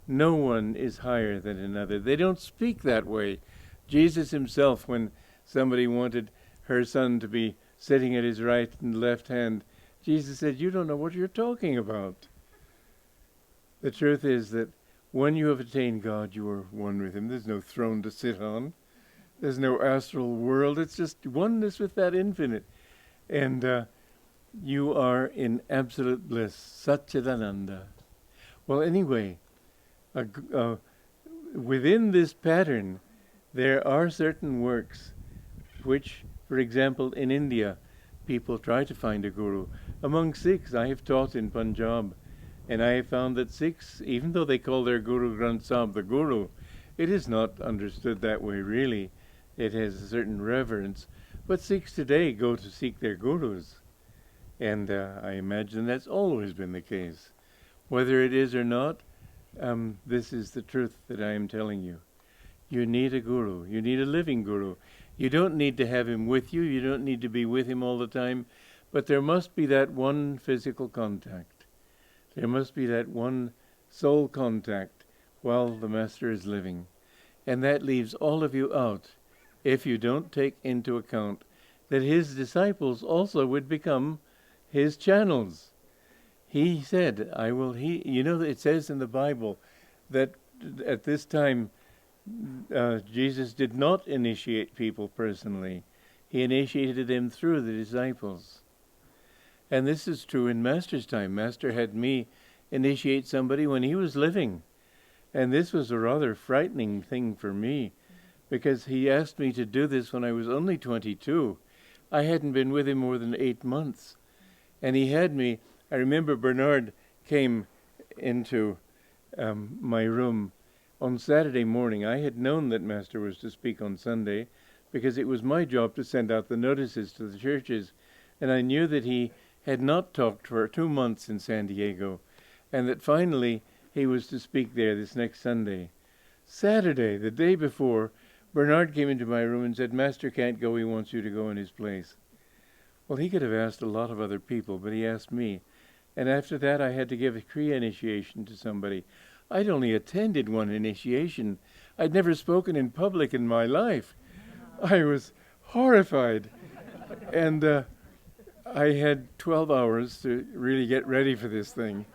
no one is higher than another. They don't speak that way. Jesus himself, when somebody wanted her son to be sitting at his right and left hand, Jesus said, "You don't know what you're talking about." The truth is that when you have attained God, you are one with Him. There's no throne to sit on. There's no astral world. It's just oneness with that infinite. And you are in absolute bliss, Satchidananda. Well, anyway, within this pattern, there are certain works which, for example, in India, people try to find a guru. Among Sikhs, I have taught in Punjab, and I have found that Sikhs, even though they call their Guru Granth Sahib the Guru, it is not understood that way really. It has a certain reverence. But Sikhs today go to seek their gurus. And I imagine that's always been the case. Whether it is or not, this is the truth that I am telling you. You need a guru. You need a living guru. You don't need to have him with you. You don't need to be with him all the time. But there must be that one physical contact. There must be that one soul contact while the Master is living. And that leaves all of you out if you don't take into account that his disciples also would become his channels. He said, it says in the Bible that at this time Jesus did not initiate people personally. He initiated them through the disciples. And this is true in Master's time. Master had me initiate somebody when he was living. And this was a rather frightening thing for me, because he asked me to do this when I was only 22. I hadn't been with him more than 8 months. And he had me, I remember Bernard came into my room on Saturday morning. I had known that Master was to speak on Sunday, because it was my job to send out the notices to the churches. And I knew that he had not talked for 2 months in San Diego, and that finally he was to speak there this next Sunday. Saturday, the day before, Bernard came into my room and said, Master can't go, he wants you to go in his place. Well, he could have asked a lot of other people, but he asked me. And after that, I had to give a Kriya initiation to somebody. I'd only attended one initiation. I'd never spoken in public in my life. I was horrified. And I had 12 hours to really get ready for this thing.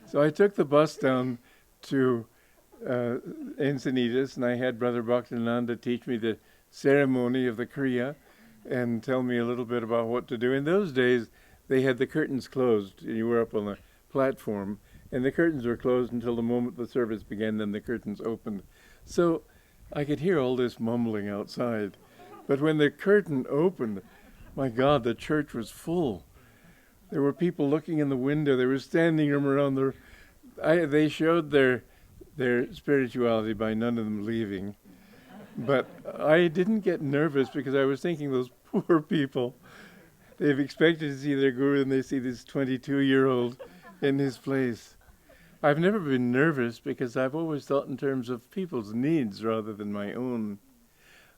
So I took the bus down to Encinitas, and I had Brother Bhaktivedanta teach me the ceremony of the Kriya and tell me a little bit about what to do. In those days, they had the curtains closed. You were up on the platform, and the curtains were closed until the moment the service began, then the curtains opened. So I could hear all this mumbling outside. But when the curtain opened, my God, the church was full. There were people looking in the window. There was standing room around they showed their spirituality by none of them leaving. But I didn't get nervous because I was thinking, those poor people, they've expected to see their guru and they see this 22-year-old in his place. I've never been nervous because I've always thought in terms of people's needs rather than my own.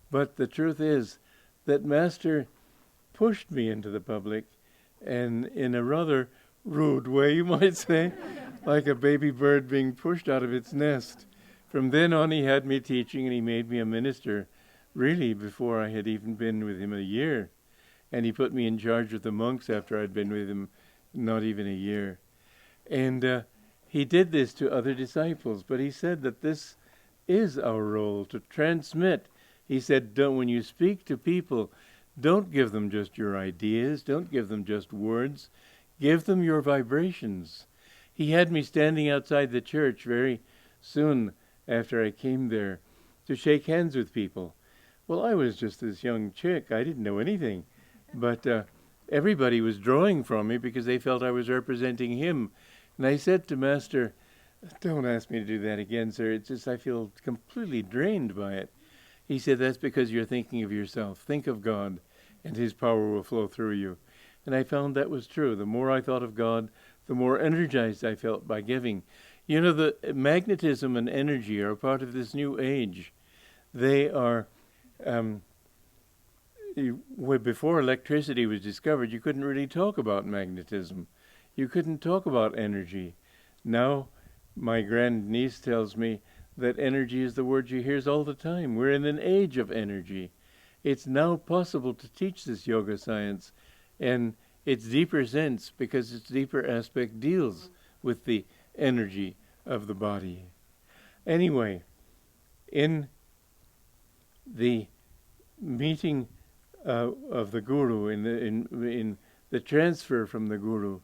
But the truth is that Master pushed me into the public, and in a rather rude way, you might say, like a baby bird being pushed out of its nest. From then on, he had me teaching, and he made me a minister, really before I had even been with him a year. And he put me in charge of the monks after I'd been with him not even a year. And he did this to other disciples, but he said that this is our role, to transmit. He said, when you speak to people, don't give them just your ideas. Don't give them just words. Give them your vibrations. He had me standing outside the church very soon after I came there to shake hands with people. Well, I was just this young chick. I didn't know anything. But everybody was drawing from me because they felt I was representing him. And I said to Master, don't ask me to do that again, sir. It's just I feel completely drained by it. He said, that's because you're thinking of yourself. Think of God, and his power will flow through you. And I found that was true. The more I thought of God, the more energized I felt by giving. You know, the magnetism and energy are a part of this new age. They are, before electricity was discovered, you couldn't really talk about magnetism. You couldn't talk about energy. Now, my grandniece tells me that energy is the word she hears all the time. We're in an age of energy. It's now possible to teach this yoga science, and its deeper sense, because its deeper aspect deals with the energy of the body. Anyway, in the meeting of the guru, in the transfer from the guru,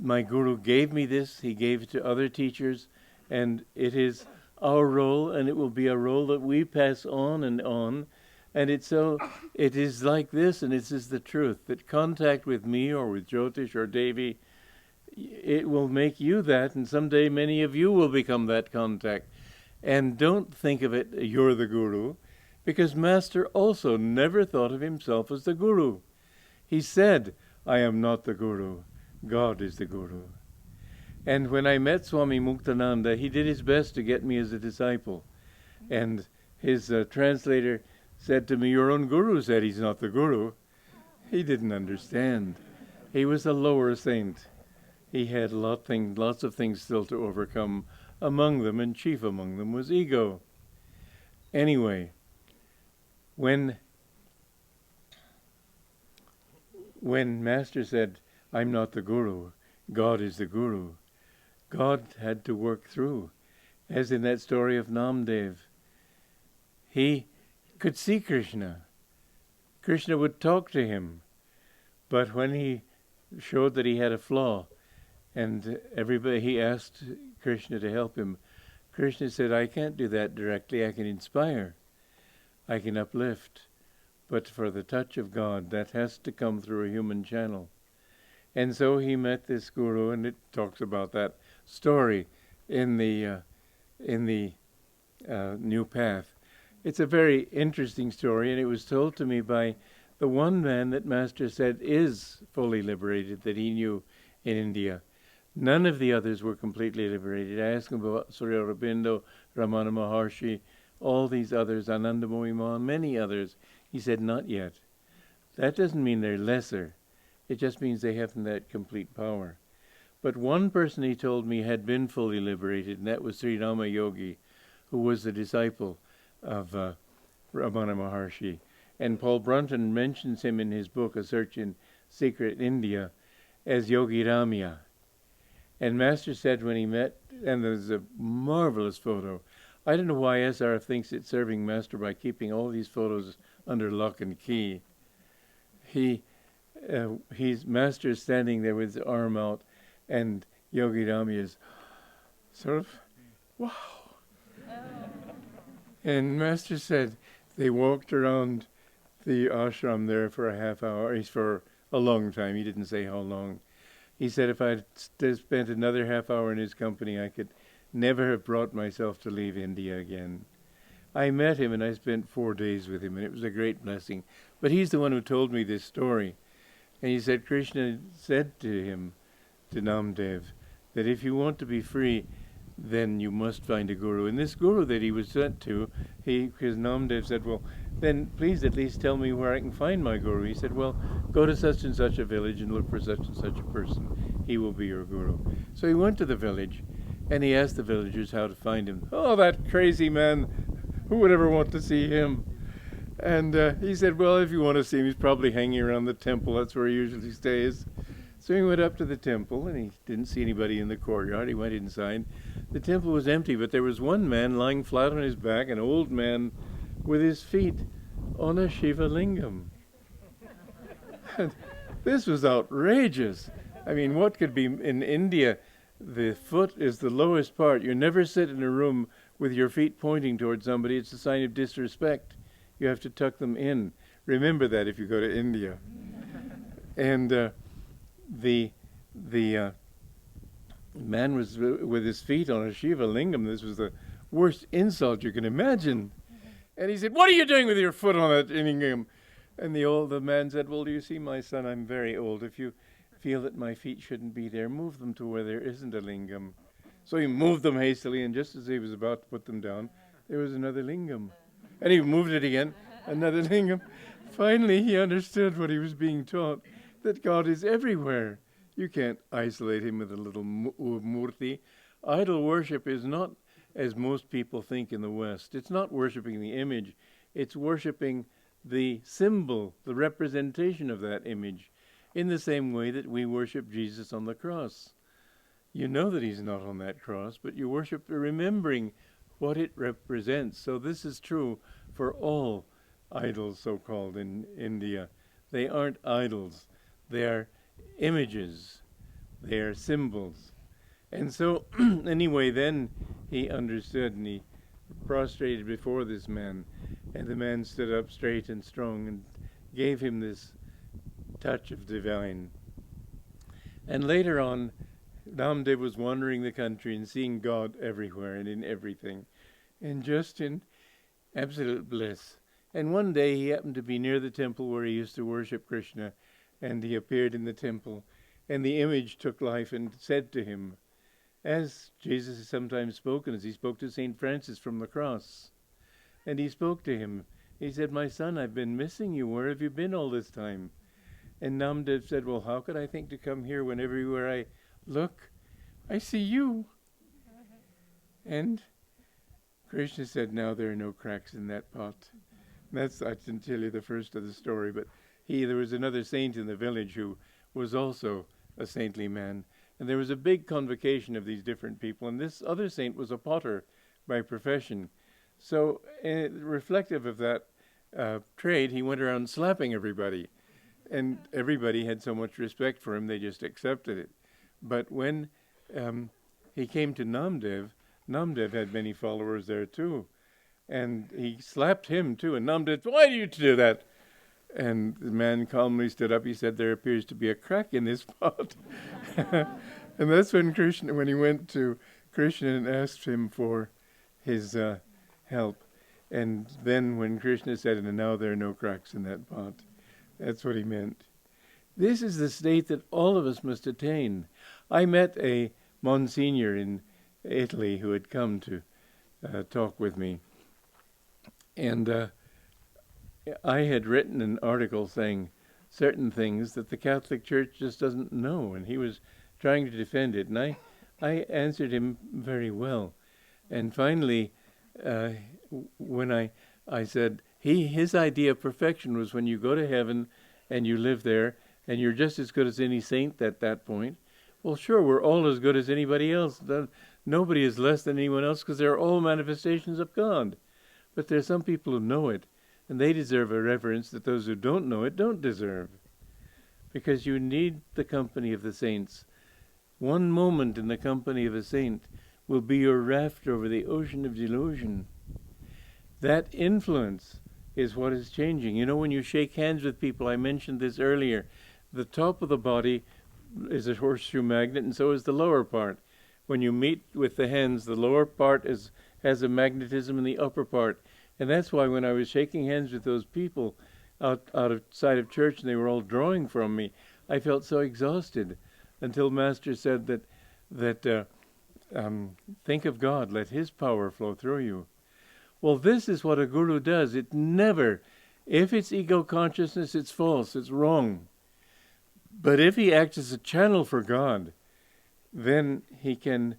my guru gave me this. He gave it to other teachers, and it is our role, and it will be a role that we pass on and on. And it is like this, and this is the truth, that contact with me or with Jyotish or Devi, it will make you that, and someday many of you will become that contact. And don't think of it, you're the guru, because Master also never thought of himself as the guru. He said, I am not the Guru. God is the Guru. And when I met Swami Muktananda, he did his best to get me as a disciple. And his translator said to me, your own Guru said he's not the Guru. He didn't understand. He was a lower saint. He had lots of things still to overcome. Among them, and chief among them, was ego. Anyway, when Master said, I'm not the Guru, God is the Guru, God had to work through. As in that story of Namdev, he could see Krishna. Krishna would talk to him. But when he showed that he had a flaw, and he asked Krishna to help him, Krishna said, I can't do that directly. I can inspire. I can uplift. But for the touch of God, that has to come through a human channel. And so he met this guru, and it talks about that story in the New Path. It's a very interesting story, and it was told to me by the one man that Master said is fully liberated, that he knew in India. None of the others were completely liberated. I asked him about Sri Aurobindo, Ramana Maharshi, all these others, Anandamayi Ma, many others. He said, not yet. That doesn't mean they're lesser. It just means they haven't that complete power. But one person, he told me, had been fully liberated, and that was Sri Rama Yogi, who was the disciple of Ramana Maharshi. And Paul Brunton mentions him in his book, A Search in Secret India, as Yogi Ramya. And Master said when he met, and there's a marvelous photo. I don't know why SRF thinks it's serving Master by keeping all these photos under lock and key. He's Master standing there with his arm out, and Yogi Ramya is sort of, wow. And Master said they walked around the ashram there for a half hour, for a long time. He didn't say how long. He said if I'd spent another half hour in his company, I could never have brought myself to leave India again. I met him and I spent 4 days with him, and it was a great blessing. But he's the one who told me this story. And he said Krishna said to him, to Namdev, that if you want to be free, then you must find a guru. And this guru that he was sent to, because Namdev said, well, then please at least tell me where I can find my guru. He said, well, go to such and such a village and look for such and such a person. He will be your guru. So he went to the village, and he asked the villagers how to find him. Oh, that crazy man, who would ever want to see him? And he said, well, if you want to see him, he's probably hanging around the temple. That's where he usually stays. So he went up to the temple, and he didn't see anybody in the courtyard. He went inside. The temple was empty, but there was one man lying flat on his back, an old man with his feet on a Shiva lingam. And this was outrageous. I mean, what could be in India? The foot is the lowest part. You never sit in a room with your feet pointing towards somebody. It's a sign of disrespect. You have to tuck them in. Remember that if you go to India. And the man was with his feet on a Shiva lingam. This was the worst insult you can imagine. And he said, what are you doing with your foot on that lingam? And the man said, well, do you see, my son, I'm very old. If you feel that my feet shouldn't be there, move them to where there isn't a lingam. So he moved them hastily, and just as he was about to put them down, there was another lingam. And he moved it again, another lingam. Finally, he understood what he was being taught, that God is everywhere. You can't isolate him with a little murti. Idol worship is not, as most people think in the West, it's not worshipping the image. It's worshipping the symbol, the representation of that image, in the same way that we worship Jesus on the cross. You know that he's not on that cross, but you worship remembering what it represents. So this is true for all idols, so-called, in India. They aren't idols. They are images. They are symbols. And so, anyway, then he understood, and he prostrated before this man, and the man stood up straight and strong and gave him this touch of divine. And later on, Namdev was wandering the country and seeing God everywhere and in everything, and just in absolute bliss. And one day he happened to be near the temple where he used to worship Krishna, and he appeared in the temple, and the image took life and said to him, as Jesus has sometimes spoken, as he spoke to St. Francis from the cross. And he spoke to him. He said, "My son, I've been missing you. Where have you been all this time?" And Namdev said, "Well, how could I think to come here when everywhere I look, I see you?" And Krishna said, "Now there are no cracks in that pot." I didn't tell you the first of the story, but there was another saint in the village who was also a saintly man. And there was a big convocation of these different people, and this other saint was a potter by profession. So, reflective of that trade, he went around slapping everybody. And everybody had so much respect for him, they just accepted it. But when he came to Namdev, Namdev had many followers there too. And he slapped him too. And Namdev, "Why do you do that?" And the man calmly stood up. He said, "There appears to be a crack in this pot." And that's when he went to Krishna and asked him for his help. And then when Krishna said, "And now there are no cracks in that pot," that's what he meant. This is the state that all of us must attain. I met a Monsignor in Italy who had come to talk with me. And I had written an article saying certain things that the Catholic Church just doesn't know, and he was trying to defend it. And I answered him very well. And finally, when I said, his idea of perfection was when you go to heaven and you live there, and you're just as good as any saint at that point. Well, sure, we're all as good as anybody else. Nobody is less than anyone else because they're all manifestations of God. But there's some people who know it, and they deserve a reverence that those who don't know it don't deserve. Because you need the company of the saints. One moment in the company of a saint will be your raft over the ocean of delusion. That influence is what is changing. You know, when you shake hands with people, I mentioned this earlier, the top of the body is a horseshoe magnet, and so is the lower part. When you meet with the hands, the lower part has a magnetism in the upper part. And that's why when I was shaking hands with those people outside of church, and they were all drawing from me, I felt so exhausted, until Master said that think of God, let His power flow through you. Well, this is what a guru does. It never, if it's ego consciousness, it's false, it's wrong. But if he acts as a channel for God, then he can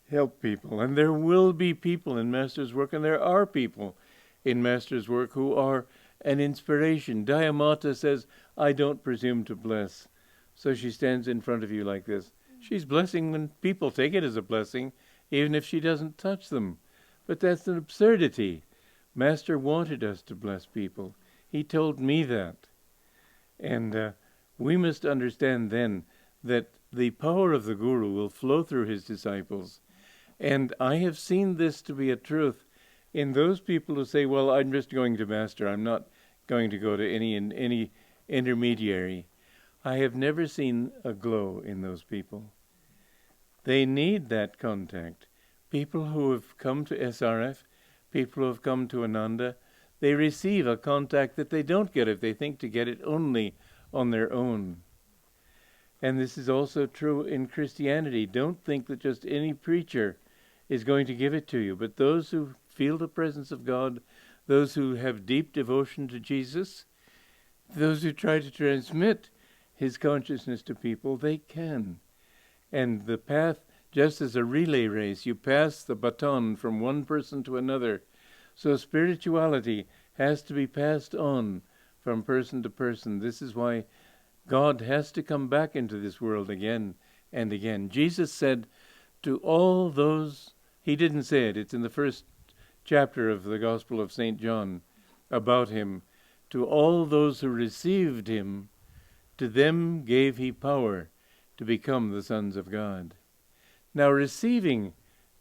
help people. And there will be people in Master's work, and there are people in Master's work who are an inspiration. Dayamata says, "I don't presume to bless." So she stands in front of you like this. She's blessing when people take it as a blessing, even if she doesn't touch them. But that's an absurdity. Master wanted us to bless people. He told me that. And we must understand then that the power of the Guru will flow through his disciples. And I have seen this to be a truth in those people who say, "Well, I'm just going to Master. I'm not going to go to any intermediary." I have never seen a glow in those people. They need that contact. People who have come to SRF, people who have come to Ananda, they receive a contact that they don't get if they think to get it only on their own. And this is also true in Christianity. Don't think that just any preacher is going to give it to you, but those who feel the presence of God, those who have deep devotion to Jesus, those who try to transmit His consciousness to people, they can. And the path, just as a relay race, you pass the baton from one person to another. So spirituality has to be passed on from person to person. This is why God has to come back into this world again and again. Jesus said to all those, he didn't say it, it's in the first chapter of the Gospel of St. John about him, to all those who received him, to them gave he power to become the sons of God. Now, receiving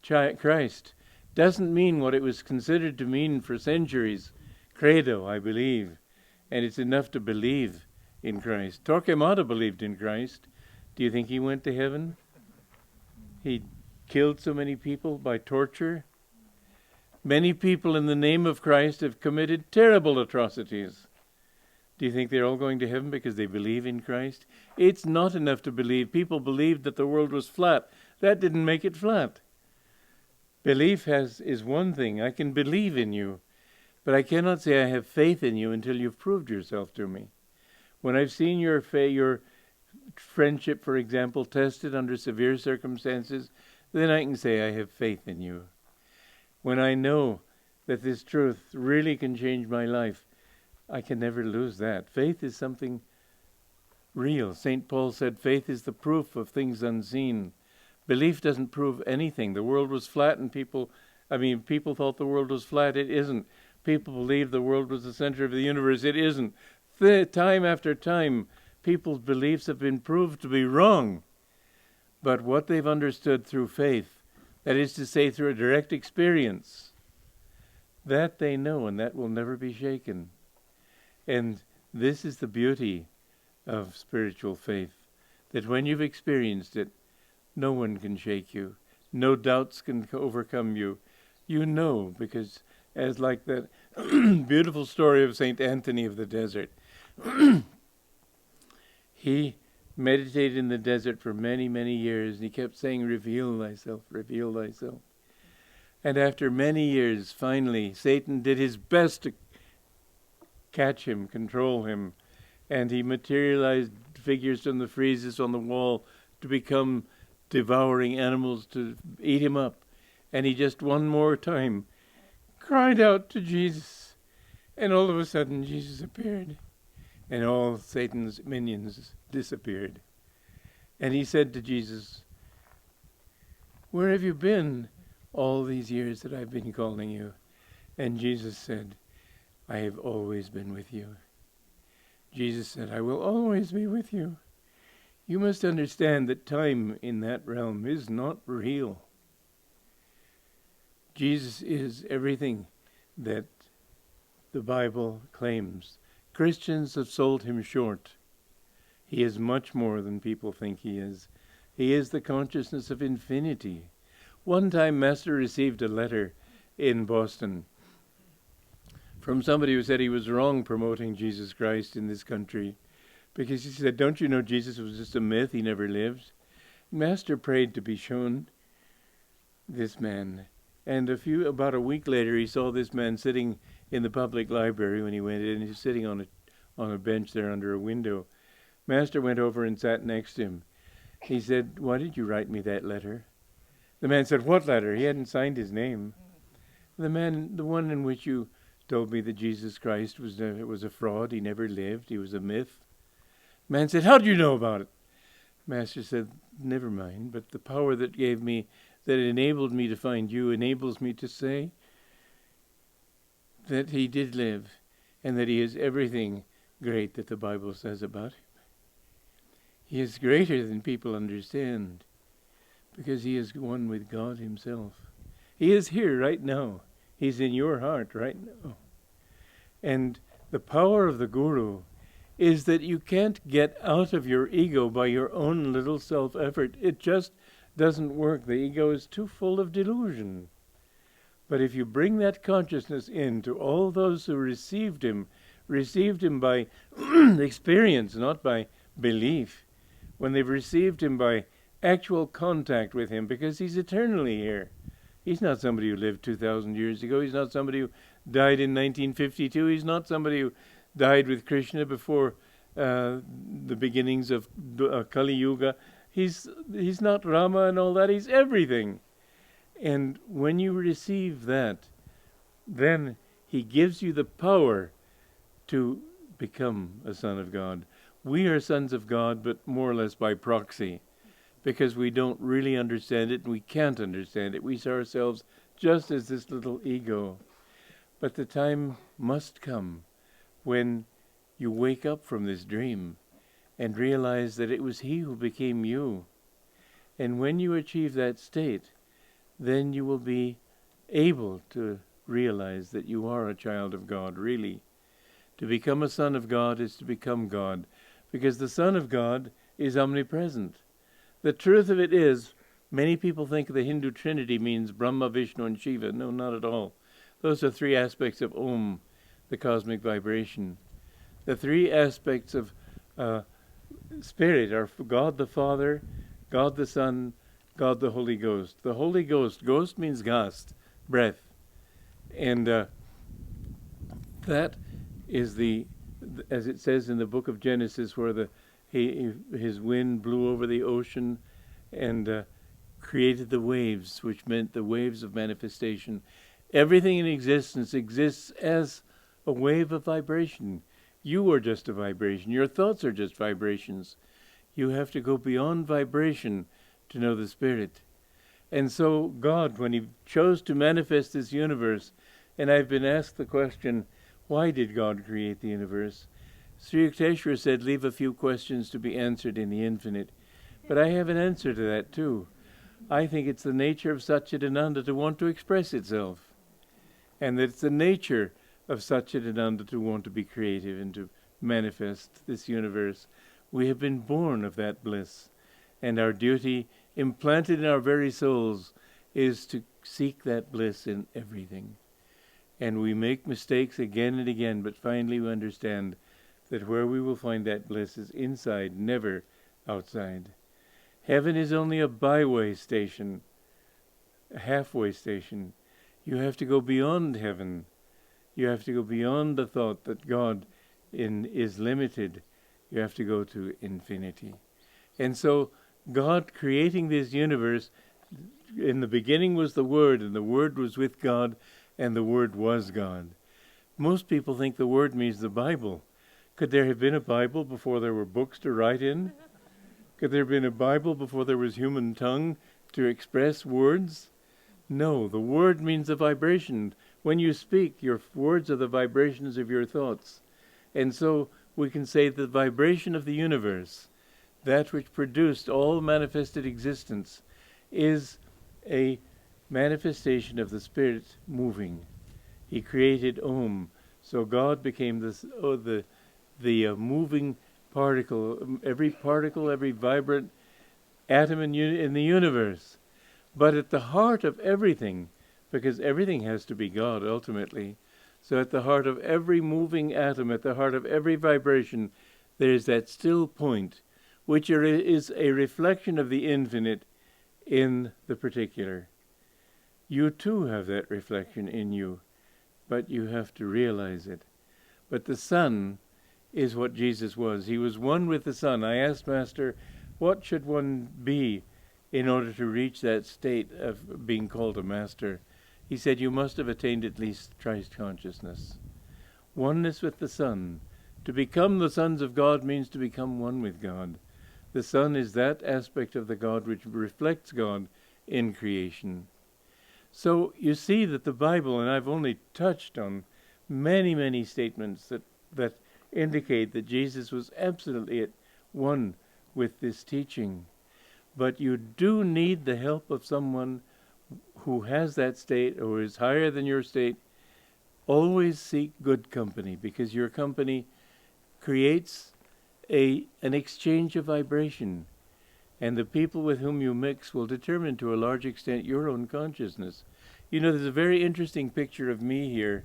Christ doesn't mean what it was considered to mean for centuries. Credo, I believe. And it's enough to believe in Christ. Torquemada believed in Christ. Do you think he went to heaven? He killed so many people by torture. Many people in the name of Christ have committed terrible atrocities. Do you think they're all going to heaven because they believe in Christ? It's not enough to believe. People believed that the world was flat. That didn't make it flat. Belief is one thing. I can believe in you, but I cannot say I have faith in you until you've proved yourself to me. When I've seen your friendship, for example, tested under severe circumstances, then I can say I have faith in you. When I know that this truth really can change my life, I can never lose that. Faith is something real. St. Paul said faith is the proof of things unseen. Belief doesn't prove anything. The world was flat and people thought the world was flat. It isn't. People believed the world was the center of the universe. It isn't. Time after time, people's beliefs have been proved to be wrong. But what they've understood through faith, that is to say through a direct experience, that they know, and that will never be shaken. And this is the beauty of spiritual faith, that when you've experienced it, no one can shake you. No doubts can overcome you. You know, because as like that beautiful story of St. Anthony of the desert, he meditated in the desert for many, many years, and he kept saying, reveal thyself, reveal thyself. And after many years, finally, Satan did his best to catch him, control him, and he materialized figures from the friezes on the wall to become devouring animals to eat him up. And he just one more time cried out to Jesus, and all of a sudden Jesus appeared, and all Satan's minions disappeared. And he said to Jesus, where have you been all these years that I've been calling you? And Jesus said, I have always been with you. Jesus said, I will always be with you. You must understand that time in that realm is not real. Jesus is everything that the Bible claims. Christians have sold him short. He is much more than people think he is. He is the consciousness of infinity. One time, Master received a letter in Boston from somebody who said he was wrong promoting Jesus Christ in this country, because he said, don't you know Jesus was just a myth? He never lived. Master prayed to be shown this man. And about a week later, he saw this man sitting in the public library when he went in. He was sitting on a bench there under a window. Master went over and sat next to him. He said, why did you write me that letter? The man said, what letter? He hadn't signed his name. The one in which you told me that Jesus Christ was a fraud. He never lived. He was a myth. The man said, how do you know about it? Master said, never mind, but the power that enabled me to find you enables me to say that he did live and that he is everything great that the Bible says about him. He is greater than people understand because he is one with God himself. He is here right now. He's in your heart right now. And the power of the Guru is that you can't get out of your ego by your own little self-effort. It just doesn't work. The ego is too full of delusion. But if you bring that consciousness into all those who received him by experience, not by belief, when they've received him by actual contact with him, because he's eternally here. He's not somebody who lived 2,000 years ago. He's not somebody who died in 1952. He's not somebody who died with Krishna before the beginnings of Kali Yuga. He's not Rama and all that. He's everything. And when you receive that, then he gives you the power to become a son of God. We are sons of God, but more or less by proxy, because we don't really understand it and we can't understand it. We see ourselves just as this little ego. But the time must come when you wake up from this dream and realize that it was he who became you. And when you achieve that state, then you will be able to realize that you are a child of God, really. To become a son of God is to become God, because the Son of God is omnipresent. The truth of it is, many people think the Hindu Trinity means Brahma, Vishnu, and Shiva. No, not at all. Those are three aspects of Om, the cosmic vibration. The three aspects of Spirit are God the Father, God the Son, God the Holy Ghost. The Holy Ghost, ghost means Gast, breath. And that is as it says in the book of Genesis, where his wind blew over the ocean and created the waves, which meant the waves of manifestation. Everything in existence exists as a wave of vibration. You are just a vibration. Your thoughts are just vibrations. You have to go beyond vibration to know the Spirit. And so God, when he chose to manifest this universe, and I've been asked the question, why did God create the universe? Sri Yukteswar said, leave a few questions to be answered in the infinite. But I have an answer to that too. I think it's the nature of Satchidananda to want to express itself. And that it's the nature of Satchidananda to want to be creative and to manifest this universe. We have been born of that bliss. And our duty, implanted in our very souls, is to seek that bliss in everything. And we make mistakes again and again, but finally we understand that where we will find that bliss is inside, never outside. Heaven is only a byway station, a halfway station. You have to go beyond heaven. You have to go beyond the thought that God is limited. You have to go to infinity. And so God creating this universe, in the beginning was the Word, and the Word was with God, and the Word was God. Most people think the Word means the Bible. Could there have been a Bible before there were books to write in? Could there have been a Bible before there was human tongue to express words? No, the Word means the vibration. When you speak, your words are the vibrations of your thoughts. And so we can say the vibration of the universe, that which produced all manifested existence, is a manifestation of the Spirit moving. He created Om, so God became the moving particle, every vibrant atom in the universe. But at the heart of everything, because everything has to be God ultimately, so at the heart of every moving atom, at the heart of every vibration, there is that still point, which is a reflection of the infinite in the particular. You too have that reflection in you, but you have to realize it. But the Son is what Jesus was. He was one with the Son. I asked Master, what should one be in order to reach that state of being called a Master? He said, you must have attained at least Christ consciousness. Oneness with the Son. To become the sons of God means to become one with God. The Son is that aspect of the God which reflects God in creation. So you see that the Bible, and I've only touched on many, many statements that indicate that Jesus was absolutely at one with this teaching. But you do need the help of someone who has that state or is higher than your state. Always seek good company, because your company creates an exchange of vibration. And the people with whom you mix will determine to a large extent your own consciousness. You know, there's a very interesting picture of me here.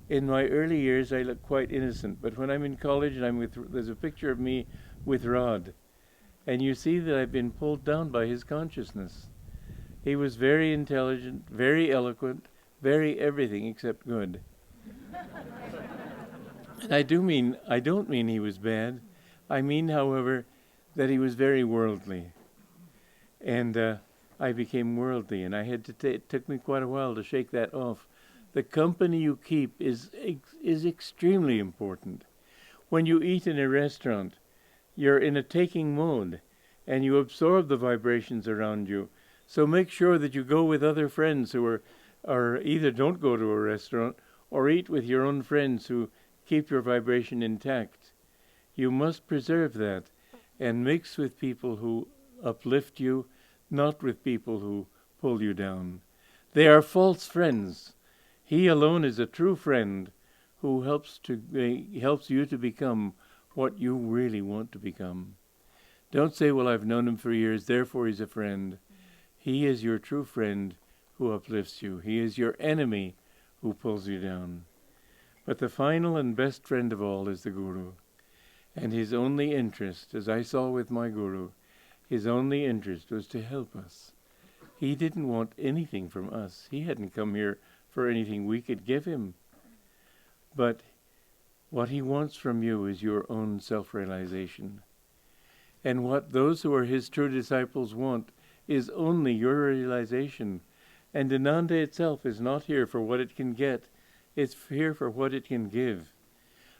In my early years, I look quite innocent, but when I'm in college and there's a picture of me with Rod. And you see that I've been pulled down by his consciousness. He was very intelligent, very eloquent, very everything except good. And I don't mean he was bad. I mean, however, that he was very worldly. And I became worldly, and it took me quite a while to shake that off. The company you keep is extremely important. When you eat in a restaurant, you're in a taking mode, and you absorb the vibrations around you. So make sure that you go with other friends who are either don't go to a restaurant or eat with your own friends who keep your vibration intact. You must preserve that and mix with people who uplift you, not with people who pull you down. They are false friends. He alone is a true friend who helps you to become what you really want to become. Don't say, well, I've known him for years, therefore he's a friend. He is your true friend who uplifts you. He is your enemy who pulls you down. But the final and best friend of all is the Guru. And his only interest, as I saw with my Guru, his only interest was to help us. He didn't want anything from us. He hadn't come here for anything we could give him. But what he wants from you is your own self-realization. And what those who are his true disciples want is only your realization. And Ananda itself is not here for what it can get. It's here for what it can give.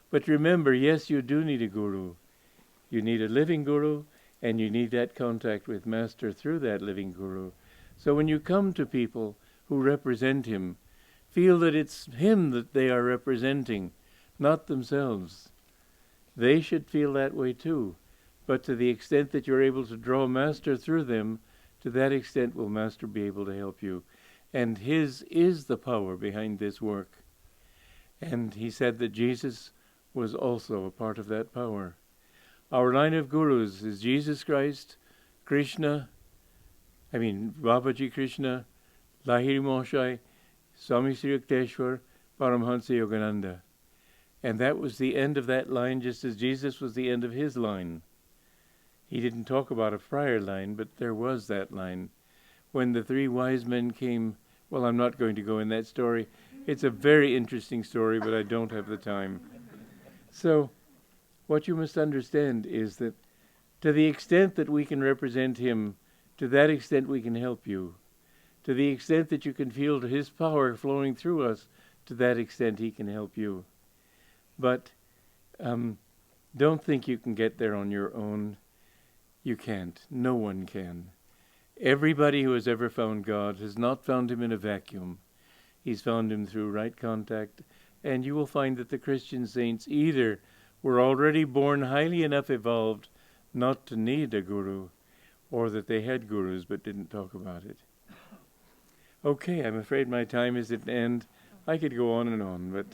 But remember, yes, you do need a guru. You need a living guru, and you need that contact with Master through that living guru. So when you come to people who represent him, feel that it's him that they are representing, not themselves. They should feel that way too. But to the extent that you're able to draw Master through them, to that extent will Master be able to help you. And his is the power behind this work. And he said that Jesus was also a part of that power. Our line of gurus is Jesus Christ, Babaji Krishna, Lahiri Mahasaya, Swami Sri Yukteswar, Paramhansa Yogananda. And that was the end of that line, just as Jesus was the end of his line. He didn't talk about a prior line, but there was that line. When the three wise men came, well, I'm not going to go in that story. It's a very interesting story, but I don't have the time. So, what you must understand is that to the extent that we can represent him, to that extent we can help you. To the extent that you can feel his power flowing through us, to that extent he can help you. But don't think you can get there on your own. You can't. No one can. Everybody who has ever found God has not found him in a vacuum. He's found him through right contact. And you will find that the Christian saints either were already born highly enough evolved not to need a guru, or that they had gurus but didn't talk about it. Okay, I'm afraid my time is at an end. I could go on and on, but...